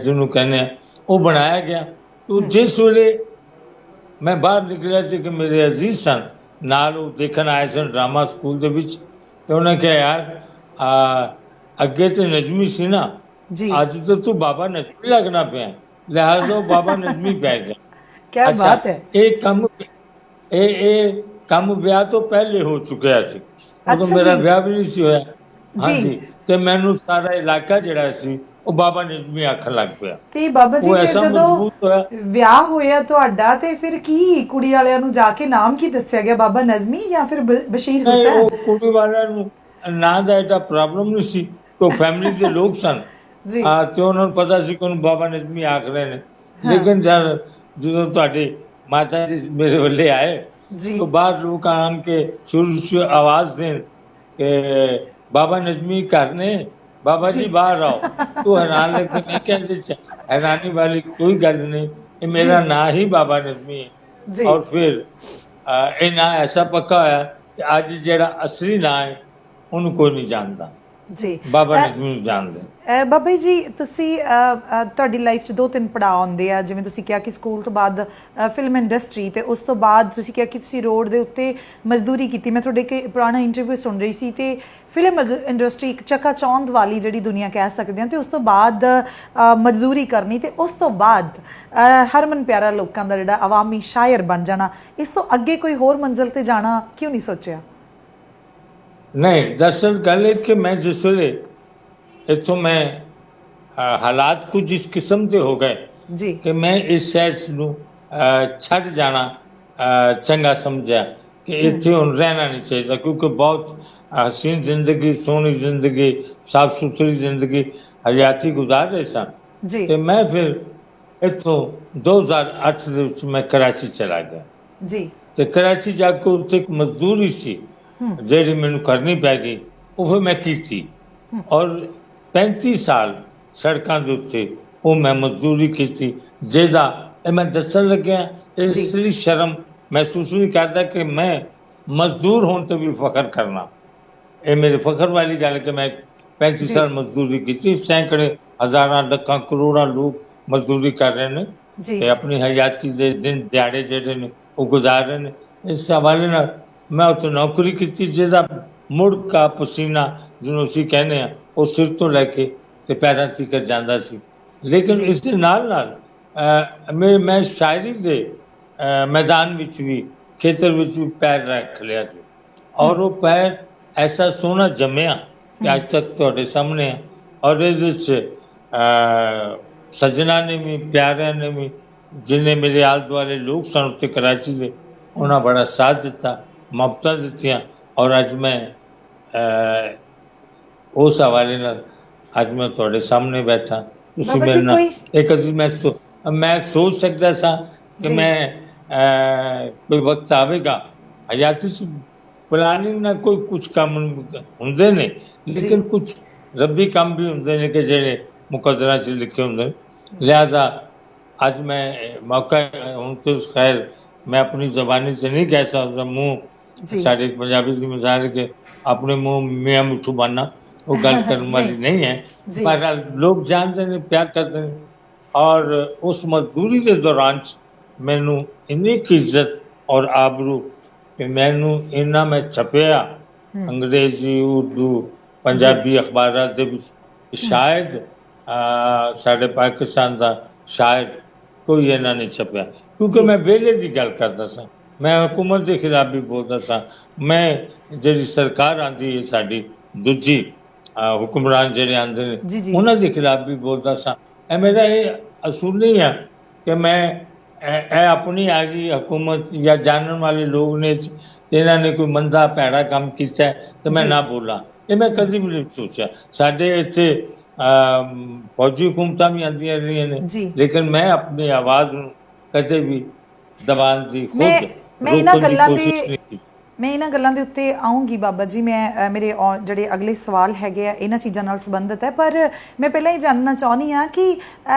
ਜਿਹਨੂੰ ਕਹਿੰਦੇ ਆ, ਉਹ ਬਣਾਇਆ ਗਿਆ। तो जिस ਵੇਲੇ मैं बाहर निकलिया ਸੀ कि मेरे अजीज सन ਨਾਲ ਉਹ ਦੇਖਣ ਆਏ ਸਨ ਡਰਾਮਾ ਸਕੂਲ ਦੇ ਵਿੱਚ, ਤੇ ਉਹਨੇ ਕਿਹਾ ਯਾਰ ਅੱਗੇ ਤੇ ਨਜ਼ਮੀ ਸੀ ਨਾ, ਅੱਜ ਤੇ ਤੂੰ ਬਾਬਾ ਨਜ਼ਮੀ ਲੱਗਣਾ ਪਿਆ, ਲਿਹਾਜ਼ਾ ਉਹ ਬਾਬਾ ਨਜ਼ਮੀ ਪੈ ਗਿਆ। क्या बात है। ਇਹ ਕੰਮ ਵਿਆਹ ਤੋਂ ਪਹਿਲੇ ਹੋ ਚੁੱਕਿਆ ਸੀ, ਉਦੋਂ ਮੇਰਾ ਵਿਆਹ ਵੀ ਨਹੀਂ ਸੀ ਹੋਇਆ। ਹਾਂਜੀ, ਤੇ ਮੈਨੂੰ ਸਾਰਾ ਇਲਾਕਾ ਜਿਹੜਾ ਸੀ ਉਹ ਬਾਬਾ ਨਜ਼ਮੀ ਆਖਣ ਲੱਗ ਪਿਆ। ਤੇ ਬਾਬਾ ਜੀ ਫਿਰ ਜਦੋਂ ਵਿਆਹ ਹੋਇਆ ਤੁਹਾਡਾ, ਤੇ ਫਿਰ ਕੀ ਕੁੜੀ ਵਾਲਿਆਂ ਨੂੰ ਜਾ ਕੇ ਨਾਮ ਕੀ ਦੱਸਿਆ ਗਿਆ, ਬਾਬਾ ਨਜ਼ਮੀ ਜਾਂ ਫਿਰ ਬਸ਼ੀਰ ਹੁਸੈਨ? ਉਹ ਕੁੜੀ ਵਾਲਿਆਂ ਨੂੰ ਨਾਂ ਦਾ ਐਡਾ ਪ੍ਰੋਬਲਮ ਨਹੀਂ ਸੀ, ਉਹ ਫੈਮਿਲੀ ਦੇ ਲੋਕ ਸਨ ਜੀ, ਤੇ ਉਹਨਾਂ ਨੂੰ ਪਤਾ ਸੀ ਕਿ ਉਹਨੂੰ ਬਾਬਾ ਨਜ਼ਮੀ ਆਖ ਰਹੇ ਨੇ। ਲੇਕਿਨ ਜਦੋਂ ਤੁਹਾਡੇ ਮਾਤਾ ਜੀ ਮੇਰੇ ਵੱਲੇ ਆਏ तो बाहर लोग आन के शुरू आवाज दें कि बाबा नजमी करने, बाबा जी बाहर आओ। तो हैरान लगते, मैं क्या हैरानी वाली कोई गल नहीं, ये मेरा ना ही बाबा नजमी है। और फिर ये ना ऐसा पक्का होया कि आज जेड़ा असली ना है उन्हें कोई नहीं जानता जी, बाबा नजमी ਨੂੰ ਜਾਣਦੇ। ਬਾਬਾ ਜੀ ਤੁਸੀਂ ਤੁਹਾਡੀ ਲਾਈਫ 'ਚ 2-3 ਪੜਾਅ ਆਉਂਦੇ ਆ, ਜਿਵੇਂ ਤੁਸੀਂ ਕਿਹਾ ਕਿ ਸਕੂਲ ਤੋਂ ਬਾਅਦ ਫਿਲਮ ਇੰਡਸਟਰੀ, ਤੇ ਉਸ ਤੋਂ ਬਾਅਦ ਤੁਸੀਂ ਕਿਹਾ ਕਿ ਤੁਸੀਂ ਰੋਡ ਦੇ ਉੱਤੇ ਮਜ਼ਦੂਰੀ ਕੀਤੀ। ਮੈਂ ਤੁਹਾਡੇ ਕਿ ਪੁਰਾਣਾ ਇੰਟਰਵਿਊ ਸੁਣ ਰਹੀ ਸੀ, ਤੇ ਫਿਲਮ ਇੰਡਸਟਰੀ ਇੱਕ ਚੱਕਾ ਚੌਂਧ ਵਾਲੀ ਜਿਹੜੀ ਦੁਨੀਆ ਕਹਿ ਸਕਦੇ ਹਾਂ, ਤੇ ਉਸ ਤੋਂ ਬਾਅਦ ਮਜ਼ਦੂਰੀ ਕਰਨੀ, ਤੇ ਉਸ ਤੋਂ ਬਾਅਦ ਹਰਮਨ ਪਿਆਰਾ ਲੋਕਾਂ ਦਾ ਜਿਹੜਾ ਆਵਾਮੀ ਸ਼ਾਇਰ ਬਣ ਜਾਣਾ। ਇਸ ਤੋਂ ਅੱਗੇ ਕੋਈ ਹੋਰ ਮੰਜ਼ਿਲ ਤੇ ਜਾਣਾ ਕਿਉਂ ਨਹੀਂ ਸੋਚਿਆ? नहीं, दरअसल गल है कि मैं जिस वेले इतों मैं हालात कुछ इस किस्म के हो गए जी कि मैं इस शहर नूं छड़ जाना चंगा समझा कि इत्थे हुण रहना नहीं चाहिए, क्योंकि बहुत हसीन जिंदगी, सोहनी जिंदगी, साफ सुथरी जिंदगी हयाती गुजार रहे सन जी। ते मैं फिर इत्थों 2008 ਦੇ ਵਿੱਚ मैं कराची चला गया जी। ਤੇ कराची जाके उत्थे एक मजदूरी सी ਜਿਹੜੀ ਮੈਨੂੰ ਕਰਨੀ ਪੈ ਗਈ, ਉਹ ਫਿਰ ਮੈਂ ਕੀਤੀ। ਔਰ 35 ਸਾਲ ਸੜਕਾਂ ਦੇ ਉੱਤੇ ਉਹ ਮੈਂ ਮਜ਼ਦੂਰੀ ਕੀਤੀ, ਜਿਹਦਾ ਮੈਂ ਦੱਸਣ ਲੱਗਿਆ ਇਸ ਲਈ ਸ਼ਰਮ ਮਹਿਸੂਸ ਨਹੀਂ ਕਰਦਾ ਕਿ ਮੈਂ ਮਜ਼ਦੂਰ ਹੋਣ ਤੇ ਵੀ ਫਖਰ ਕਰਨਾ। ਇਹ ਮੇਰੇ ਫਖਰ ਵਾਲੀ ਗੱਲ ਕਿ ਮੈਂ 35 ਸਾਲ ਮਜ਼ਦੂਰੀ ਕੀਤੀ। ਸੈਂਕੜੇ ਹਜ਼ਾਰਾਂ ਲੱਖਾਂ ਕਰੋੜਾਂ ਲੋਕ ਮਜ਼ਦੂਰੀ ਕਰ ਰਹੇ ਨੇ ਤੇ ਆਪਣੀ ਹਯਾਤੀ ਦੇ ਦਿਨ ਦਿਹਾੜੇ ਜਿਹੜੇ ਨੇ ਉਹ ਗੁਜ਼ਾਰ ਰਹੇ ਨੇ। ਇਸ ਹਵਾਲੇ ਨਾਲ मैं उत्थे नौकरी की, जिहदा मुड़ का पसीना जिन्होंने असीं कहने आ वो सिर तो लैके ते पैरां तक जांदा सी। लेकिन इस दे नाल मैं शायरी दे मैदान विच भी, खेतर विच भी पैर रख लिया सी, और वो पैर ऐसा सोहना जम्मिया कि अज तक तुहाडे सामने है। और इहदे विच सज्जना ने भी, प्यारिਆਂ ने भी, जिन्ने मेरे आले दुआले लोग सन उत्ते कराची दे, उन्हां बड़ा साथ दिता, ਮੁਹੱਬਤਾਂ ਦਿੱਤੀਆਂ। ਔਰ ਅੱਜ ਮੈਂ ਉਸ ਹਵਾਲੇ ਨਾਲ ਅੱਜ ਮੈਂ ਤੁਹਾਡੇ ਸਾਹਮਣੇ ਬੈਠਾ। ਤੁਸੀਂ ਮੇਰੇ ਨਾਲ ਇੱਕ ਕਦੀ ਮੈਂ ਸੋਚ ਸਕਦਾ ਸਾਂ ਕਿ ਮੈਂ ਕੋਈ ਵਕਤ ਆਵੇਗਾ ਹਯਾਤੀ 'ਚ ਪਲਾਨਿੰਗ ਨਾਲ ਕੋਈ ਕੁਛ ਕੰਮ ਹੁੰਦੇ ਨੇ, ਲੇਕਿਨ ਕੁਛ ਰੱਬੀ ਕੰਮ ਵੀ ਹੁੰਦੇ ਨੇ ਕਿ ਜਿਹੜੇ ਮੁਕੱਦਰਾਂ 'ਚ ਲਿਖੇ ਹੁੰਦੇ ਨੇ। ਲਿਹਾਜ਼ਾ ਅੱਜ ਮੈਂ ਮੌਕਾ ਹੁਣ ਤੇ ਖੈਰ मैं अपनी जबानी से नहीं कह सकता, मुँह साढ़े पंजाबी की मिसाल के अपने मुँह मियाँ मिठू बनना वो गल करने वाली नहीं है, पर लोग जानते हैं, प्यार करते हैं। और उस मजदूरी के दौरान मैनू इन्नी की इज्जत और आबरू कि मैनू इन्ना मैं छपया अंग्रेजी, उर्दू, पंजाबी अखबारां दे विच शायद साडे पाकिस्तान दा शायद कोई इन्ना नहीं छपिया, क्योंकि जी। मैं वेले दी गल करदा सां, मैं हुकूमत के खिलाफ भी बोलदा सां, मैं जिहड़ी सरकार आंदी है साडी दूजी हुक्मरान जिहड़े आंदे ने जी जी उन्हां दे खिलाफ भी बोलदा सां। मेरा ये असूल नहीं है कि मैं अपनी आ गई हुकूमत या जानने वाले लोग ने इन्हों ने कोई मंदा भैड़ा काम किया है तो मैं जी ना बोला, ये मैं कभी भी नहीं सोचा। साडे इत्थे फौजी हुकूमतां भी आंदियां रहियां ने, जी लेकिन मैं अपनी आवाज़ नूं कदे भी दबाण दी मैं खुद मैं ਇਹਨਾਂ रोकण दी ਗੱਲਾਂ कोशिश ਦੇ नहीं की। ਮੈਂ ਇਹਨਾਂ ਗੱਲਾਂ ਦੇ ਉੱਤੇ ਆਉਂਗੀ ਬਾਬਾ ਜੀ। ਮੈਂ ਮੇਰੇ ਜਿਹੜੇ ਅਗਲੇ ਸਵਾਲ ਹੈਗੇ ਆ ਇਹਨਾਂ ਚੀਜ਼ਾਂ ਨਾਲ ਸੰਬੰਧਿਤ ਹੈ, ਪਰ ਮੈਂ ਪਹਿਲਾਂ ਹੀ ਜਾਣਨਾ ਚਾਹੁੰਦੀ ਹਾਂ ਕਿ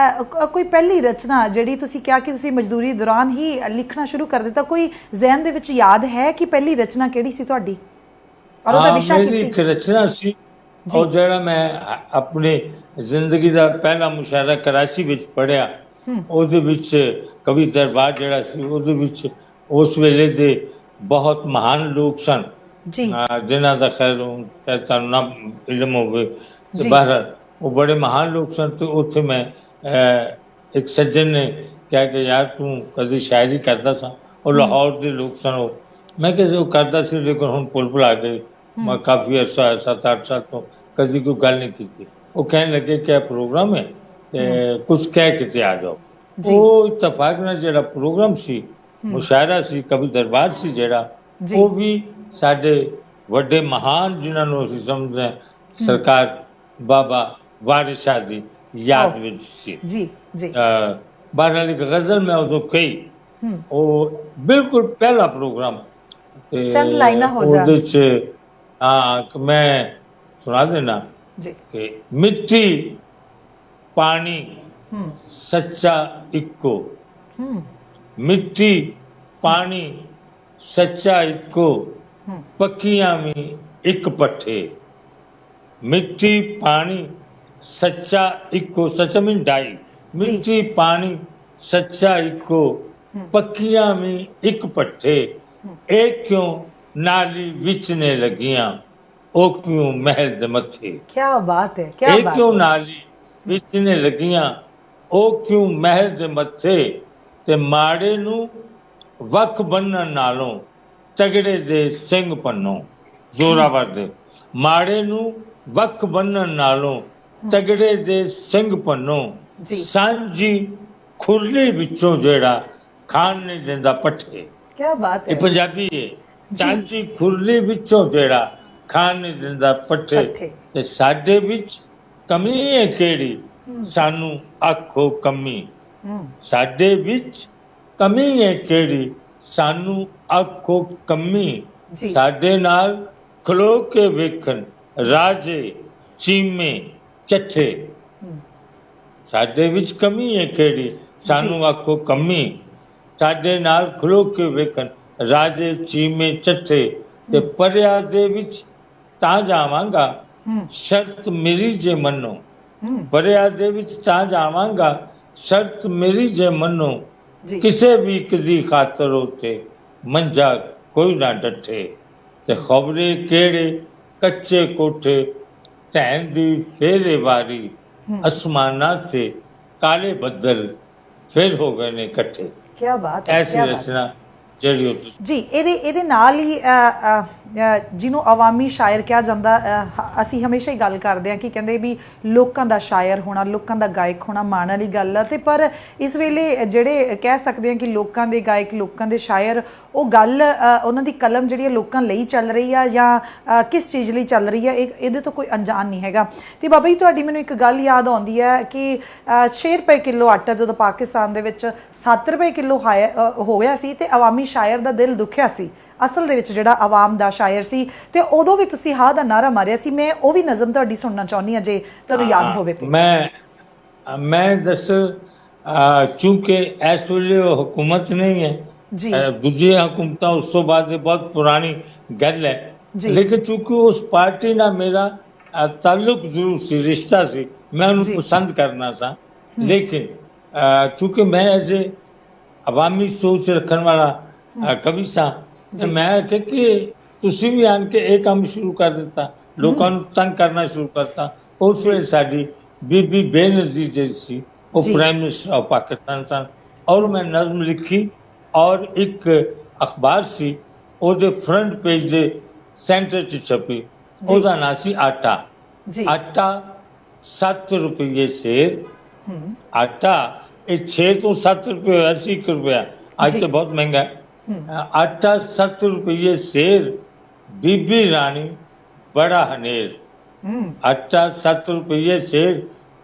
ਕੋਈ ਪਹਿਲੀ ਰਚਨਾ ਜਿਹੜੀ ਤੁਸੀਂ ਕਿਹਾ ਕਿ ਤੁਸੀਂ ਮਜ਼ਦੂਰੀ ਦੌਰਾਨ ਹੀ ਲਿਖਣਾ ਸ਼ੁਰੂ ਕਰ ਦਿੱਤਾ, ਕੋਈ ਜ਼ਿਹਨ ਦੇ ਵਿੱਚ ਯਾਦ ਹੈ ਕਿ ਪਹਿਲੀ ਰਚਨਾ ਕਿਹੜੀ ਸੀ ਤੁਹਾਡੀ ਔਰ ਉਹਦਾ ਵਿਸ਼ਾ ਕੀ मेरी ਸੀ? एक रचना सी जी। और जरा मैं अपनी जिंदगी का पहला मुशायरा कराची विच पढ़िया, ਉਹਦੇ ਵਿੱਚ ਕਵੀ ਦਰਬਾਰ ਜਿਹੜਾ ਸੀ ਉਹਦੇ ਵਿੱਚ ਉਸ ਵੇਲੇ ਦੇ ਬਹੁਤ ਮਹਾਨ ਲੋਕ ਸਨ ਜੀ ਜਿਨ੍ਹਾਂ ਦਾ ਖੈਰ ਤੁਹਾਨੂੰ ਨਾ ਇਲਮ ਹੋਵੇ ਤੇ ਜੀ। ਬਾਹਰ ਉਹ ਬੜੇ ਮਹਾਨ ਲੋਕ ਸਨ। ਤੇ ਉੱਥੇ ਮੈਂ ਇੱਕ ਸੱਜਣ ਨੇ ਕਿਹਾ ਕਿ ਯਾਰ ਤੂੰ ਕਦੀ ਸ਼ਾਇਰੀ ਕਰਦਾ ਸਾਂ, ਉਹ ਲਾਹੌਰ ਦੇ ਲੋਕ ਸਨ। ਉਹ ਮੈਂ ਕਿਹਾ ਉਹ ਕਰਦਾ ਸੀ, ਲੇਕਿਨ ਹੁਣ ਪੁਲ ਭੁਲਾ ਗਏ, ਮੈਂ ਕਾਫੀ ਅਰਸਾ ਹੋਇਆ 7-8 ਸਾਲ ਤੋਂ ਕਦੀ ਕੋਈ ਗੱਲ ਨਹੀਂ ਕੀਤੀ। ਉਹ ਕਹਿਣ ਲੱਗੇ ਕਿ ਇਹ ਪ੍ਰੋਗਰਾਮ ਹੈ ਤੇ ਕੁਝ ਕਹਿ ਕੇ ਤੇ ਆ ਜਾਓ। ਜੀ। ਉਹ ਇਤਫਾਕ ਨਾਲ ਜਿਹੜਾ ਪ੍ਰੋਗਰਾਮ ਸੀ ਮੁਸ਼ਾਇਰਾ ਸੀ ਕਵੀ ਦਰਬਾਰ ਸੀ ਜਿਹੜਾ, ਜੀ। ਉਹ ਵੀ ਸਾਡੇ ਵੱਡੇ ਮਹਾਨ ਜਿਨ੍ਹਾਂ ਨੂੰ ਅਸੀਂ ਸਮਝਦੇ ਹਾਂ ਸਰਕਾਰ ਬਾਬਾ ਵਾਰਿਸ ਸ਼ਾਹ ਦੀ ਯਾਦ ਓ। ਵਿੱਚ ਸੀ। ਜੀ ਜੀ ਬਹਰਹਾਲ ਇੱਕ ਗਜ਼ਲ ਮੈਂ ਉਦੋਂ ਕਹੀ, ਹੂੰ ਉਹ ਬਿਲਕੁਲ ਪਹਿਲਾ ਪ੍ਰੋਗਰਾਮ ਤੇ ਚੰਦ ਲਾਈਨਾਂ ਹੋ ਜਾਣ। ਉਹਦੇ ਚ ਮੈਂ ਸੁਣਾ ਦੇਣਾ ਜੀ ਕਿ ਮਿੱਟੀ ਪਾਣੀ ਹੂੰ ਸੱਚਾ ਇੱਕੋ, ਹੂੰ ਮਿੱਟੀ ਪਾਣੀ ਸੱਚਾ ਇੱਕੋ, ਹੂੰ ਪੱਕੀਆਂ ਵੀ ਇੱਕ ਪੱਠੇ। ਮਿੱਟੀ ਪਾਣੀ ਸੱਚਾ ਇੱਕੋ, ਸੱਚਾ ਮੀਨ ਡਾਈ, ਮਿੱਟੀ ਪਾਣੀ ਸੱਚਾ ਇੱਕੋ, ਪੱਕੀਆਂ ਵੀ ਇੱਕ ਪੱਠੇ। ਇਹ ਕਿਉਂ ਨਾਲੀ ਵਿੱਚ ਨੇ ਲੱਗੀਆਂ, ਉਹ ਕਿਉਂ ਮਹਿਲ ਦੇ ਮੱਥੇ। ਕੀ ਬਾਤ ਹੈ, ਕੀ ਇਹ ਬਾਤ ਕਿਉਂ ਹੈ। ਨਾਲੀ ਵਿੱਚ ਨੇ ਲੱਗੀਆਂ, ਉਹ ਕਿਉਂ ਮਹਿਲ ਦੇ ਮੱਥੇ। ਤੇ ਮਾੜੇ ਨੂੰ ਵੱਖ ਬੰਨਣ ਨਾਲੋਂ ਤਗੜੇ ਦੇ ਸਿੰਘ ਪੰਨੋ, ਜ਼ੋਰਾਵਰ ਦੇ ਮਾੜੇ ਨੂੰ ਵੱਖ ਬੰਨਣ ਨਾਲੋਂ ਤਗੜੇ ਦੇ ਸਿੰਘ ਪੰਨੋ। ਜੀ ਸਾਂਝੀ ਖੁਰਲੀ ਵਿੱਚੋਂ ਜਿਹੜਾ ਖਾਣ ਨਹੀਂ ਦਿੰਦਾ ਪੱਠੇ। ਕੀ ਬਾਤ ਇਹ ਹੈ। ਪੰਜਾਬੀ ਹੈ। ਸਾਂਝੀ ਖੁਰਲੀ ਵਿੱਚੋਂ ਜਿਹੜਾ ਖਾਣ ਨਹੀਂ ਦਿੰਦਾ ਪੱਠੇ। ਪੱਠੇ। ਤੇ ਸਾਡੇ ਵਿੱਚ ਕਮੀ ਹੈ ਕਿਹੜੀ, ਸਾਨੂੰ ਆਖੋ ਕਮੀ। ਹੂੰ ਸਾਡੇ ਵਿੱਚ ਕਮੀ ਹੈ ਕਿਹੜੀ, ਸਾਨੂੰ ਆਖੋ ਕਮੀ। ਜੀ ਸਾਡੇ ਨਾਲ ਖਲੋ ਕੇ ਵੇਖਣ ਰਾਜੇ ਚੀਮੇ ਚੱਠੇ। ਹੂੰ ਸਾਡੇ ਵਿੱਚ ਕਮੀ ਹੈ ਕਿਹੜੀ, ਸਾਨੂੰ ਆਖੋ ਕਮੀ। ਸਾਡੇ ਨਾਲ ਖਲੋ ਕੇ ਵੇਖਣ ਰਾਜੇ ਚੀਮੇ ਚੱਠੇ। ਤੇ ਪਰਿਆ ਦੇ ਵਿੱਚ ਤਾਂ ਜਾਵਾਂਗਾ, ਹੂੰ ਸ਼ਰਤ ਮੇਰੀ ਜੇ ਮੰਨੋ। ਹੂੰ ਪਰਿਆ ਦੇ ਵਿੱਚ ਤਾਂ ਜਾਵਾਂਗਾ, ਸ਼ਰਤ ਮੇਰੀ ਜੇ ਮੰਨੋ। ਜੀ ਕਿਸੇ ਵੀ ਇੱਕ ਦੀ ਖਾਤਰ ਉੱਤੇ ਮੰਜਾ ਕੋਈ ਨਾ ਡੱਠੇ। ਤੇ ਖਬਰੇ ਕਿਹੜੇ ਕੱਚੇ ਕੋਠੇ, ਢਹਿਣ ਦੀ ਫੇਰੇ ਵਾਰੀ। ਅਸਮਾਨਾਂ ਤੇ ਕਾਲੇ ਬੱਦਲ ਫਿਰ ਹੋ ਗਏ ਨੇ ਇਕੱਠੇ। ਕੀ ਬਾਤ ਹੈ, ਐਸੀ ਕੀ ਬਾਤ ਹੈ। ਰਚਨਾ ਜਿਹੜੀ ਉਹ ਤੁਸੀਂ ਜੀ ਇਹਦੇ ਨਾਲ ਹੀ ਜਿਹਨੂੰ ਆਵਾਮੀ ਸ਼ਾਇਰ ਕਿਹਾ ਜਾਂਦਾ, ਅਸੀਂ ਹਮੇਸ਼ਾ ਹੀ ਗੱਲ ਕਰਦੇ ਹਾਂ ਕਿ ਕਹਿੰਦੇ ਵੀ ਲੋਕਾਂ ਦਾ ਸ਼ਾਇਰ ਹੋਣਾ, ਲੋਕਾਂ ਦਾ ਗਾਇਕ ਹੋਣਾ ਮਾਣ ਵਾਲੀ ਗੱਲ ਆ। ਤੇ ਪਰ ਇਸ ਵੇਲੇ ਜਿਹੜੇ ਕਹਿ ਸਕਦੇ ਹਾਂ ਕਿ ਲੋਕਾਂ ਦੇ ਗਾਇਕ, ਲੋਕਾਂ ਦੇ ਸ਼ਾਇਰ, ਉਹ ਗੱਲ ਉਹਨਾਂ ਦੀ ਕਲਮ ਜਿਹੜੀ ਹੈ ਲੋਕਾਂ ਲਈ ਚੱਲ ਰਹੀ ਆ ਜਾਂ ਕਿਸ ਚੀਜ਼ ਲਈ ਚੱਲ ਰਹੀ ਆ, ਇਹਦੇ ਤੋਂ ਕੋਈ ਅਣਜਾਣ ਨਹੀਂ ਹੈਗਾ। ਤੇ ਬਾਬਾ ਜੀ ਤੁਹਾਡੀ ਮੈਨੂੰ ਇੱਕ ਗੱਲ ਯਾਦ ਆਉਂਦੀ ਹੈ ਕਿ 6 ਰੁਪਏ ਕਿਲੋ ਆਟਾ ਜਦੋਂ ਪਾਕਿਸਤਾਨ ਦੇ ਵਿੱਚ 7 ਰੁਪਏ ਕਿਲੋ ਹੋ ਗਿਆ ਸੀ ਤੇ ਆਵਾਮੀ ਸ਼ਾਇਰ ਦਾ ਦਿਲ ਦੁਖਿਆ ਸੀ, ਅਸਲ ਦੇ ਵਿੱਚ ਜਿਹੜਾ ਆਵਾਮ ਦਾ ਸ਼ਾਇਰ ਸੀ। ਤੇ ਉਦੋਂ ਵੀ ਤੁਸੀਂ ਹਾਂ ਦਾ ਨਾਰਾ ਮਾਰਿਆ ਸੀ। ਮੈਂ ਉਹ ਵੀ ਨਜ਼ਮ ਤੁਹਾਡੀ ਸੁਣਨਾ ਚਾਹੁੰਦੀ ਹਾਂ ਜੇ ਤੁਹਾਨੂੰ ਯਾਦ ਹੋਵੇ ਤੇ। ਮੈਂ ਦੱਸ ਚूंकि ਇਸ ਵੇਲੇ ਉਹ ਹੁਕੂਮਤ ਨਹੀਂ ਹੈ ਜੀ ਦੂਜੀਆਂ ਹੁਕੂਮਤਾਂ ਉਸ ਤੋਂ ਬਾਅਦ ਇਹ ਬਹੁਤ ਪੁਰਾਣੀ ਗੱਲ ਹੈ। ਜੀ ਲੇਕਿਨ ਚूंकि ਉਸ ਪਾਰਟੀ ਨਾਲ ਮੇਰਾ ਤਾਲੁਕ ਜ਼ਰੂਰ ਸੀ, ਰਿਸ਼ਤਾ ਸੀ, ਮੈਂ ਉਹਨੂੰ ਜੀ। ਪਸੰਦ ਕਰਨਾ ਸਾਂ। ਲੇਕਿਨ ਚूंकि ਮੈਂ ਐਸੇ ਅਵਾਮੀ ਸੋਚ ਰੱਖਣ ਵਾਲਾ ਕਵੀ ਸਾਂ, ਤੇ ਮੈਂ ਕਿ ਤੁਸੀਂ ਵੀ ਆਣ ਕੇ ਇਹ ਕੰਮ ਸ਼ੁਰੂ ਕਰ ਦਿੱਤਾ। ਲੋਕਾਂ ਨੂੰ ਤੰਗ ਕਰਨਾ ਸ਼ੁਰੂ ਕਰਤਾ। ਉਸ ਵੇਲੇ ਸਾਡੀ ਬੀਬੀ ਬੇਨਜ਼ੀਰ ਜਿਹੜੀ ਸੀ ਉਹ ਜੀ। ਪ੍ਰਾਈਮ ਮਿਨਿਸਟਰ ਆਫ ਪਾਕਿਸਤਾਨ ਸਨ, ਔਰ ਮੈਂ ਨਜ਼ਮ ਲਿਖੀ ਔਰ ਇੱਕ ਅਖਬਾਰ ਸੀ ਉਹਦੇ ਫਰੰਟ ਪੇਜ ਦੇ ਸੈਂਟਰ 'ਚ ਛਪੀ, ਉਹਦਾ ਨਾਂ ਸੀ ਆਟਾ। ਜੀ ਆਟਾ 7 ਰੁਪਏ ਸੇਰ, ਹੂੰ ਆਟਾ ਇਹ 6 ਤੋਂ 7 ਰੁਪਏ ਹੋਇਆ ਸੀ, 1 ਰੁਪਇਆ ਅੱਜ ਜੀ। ਤਾਂ ਬਹੁਤ ਮਹਿੰਗਾ ਹੈ। ਹੂੰ आटा 7 रुपये सेर, बीबी रानी बड़ा हनेर। ਹੂੰ आटा 7 रुपये सेर,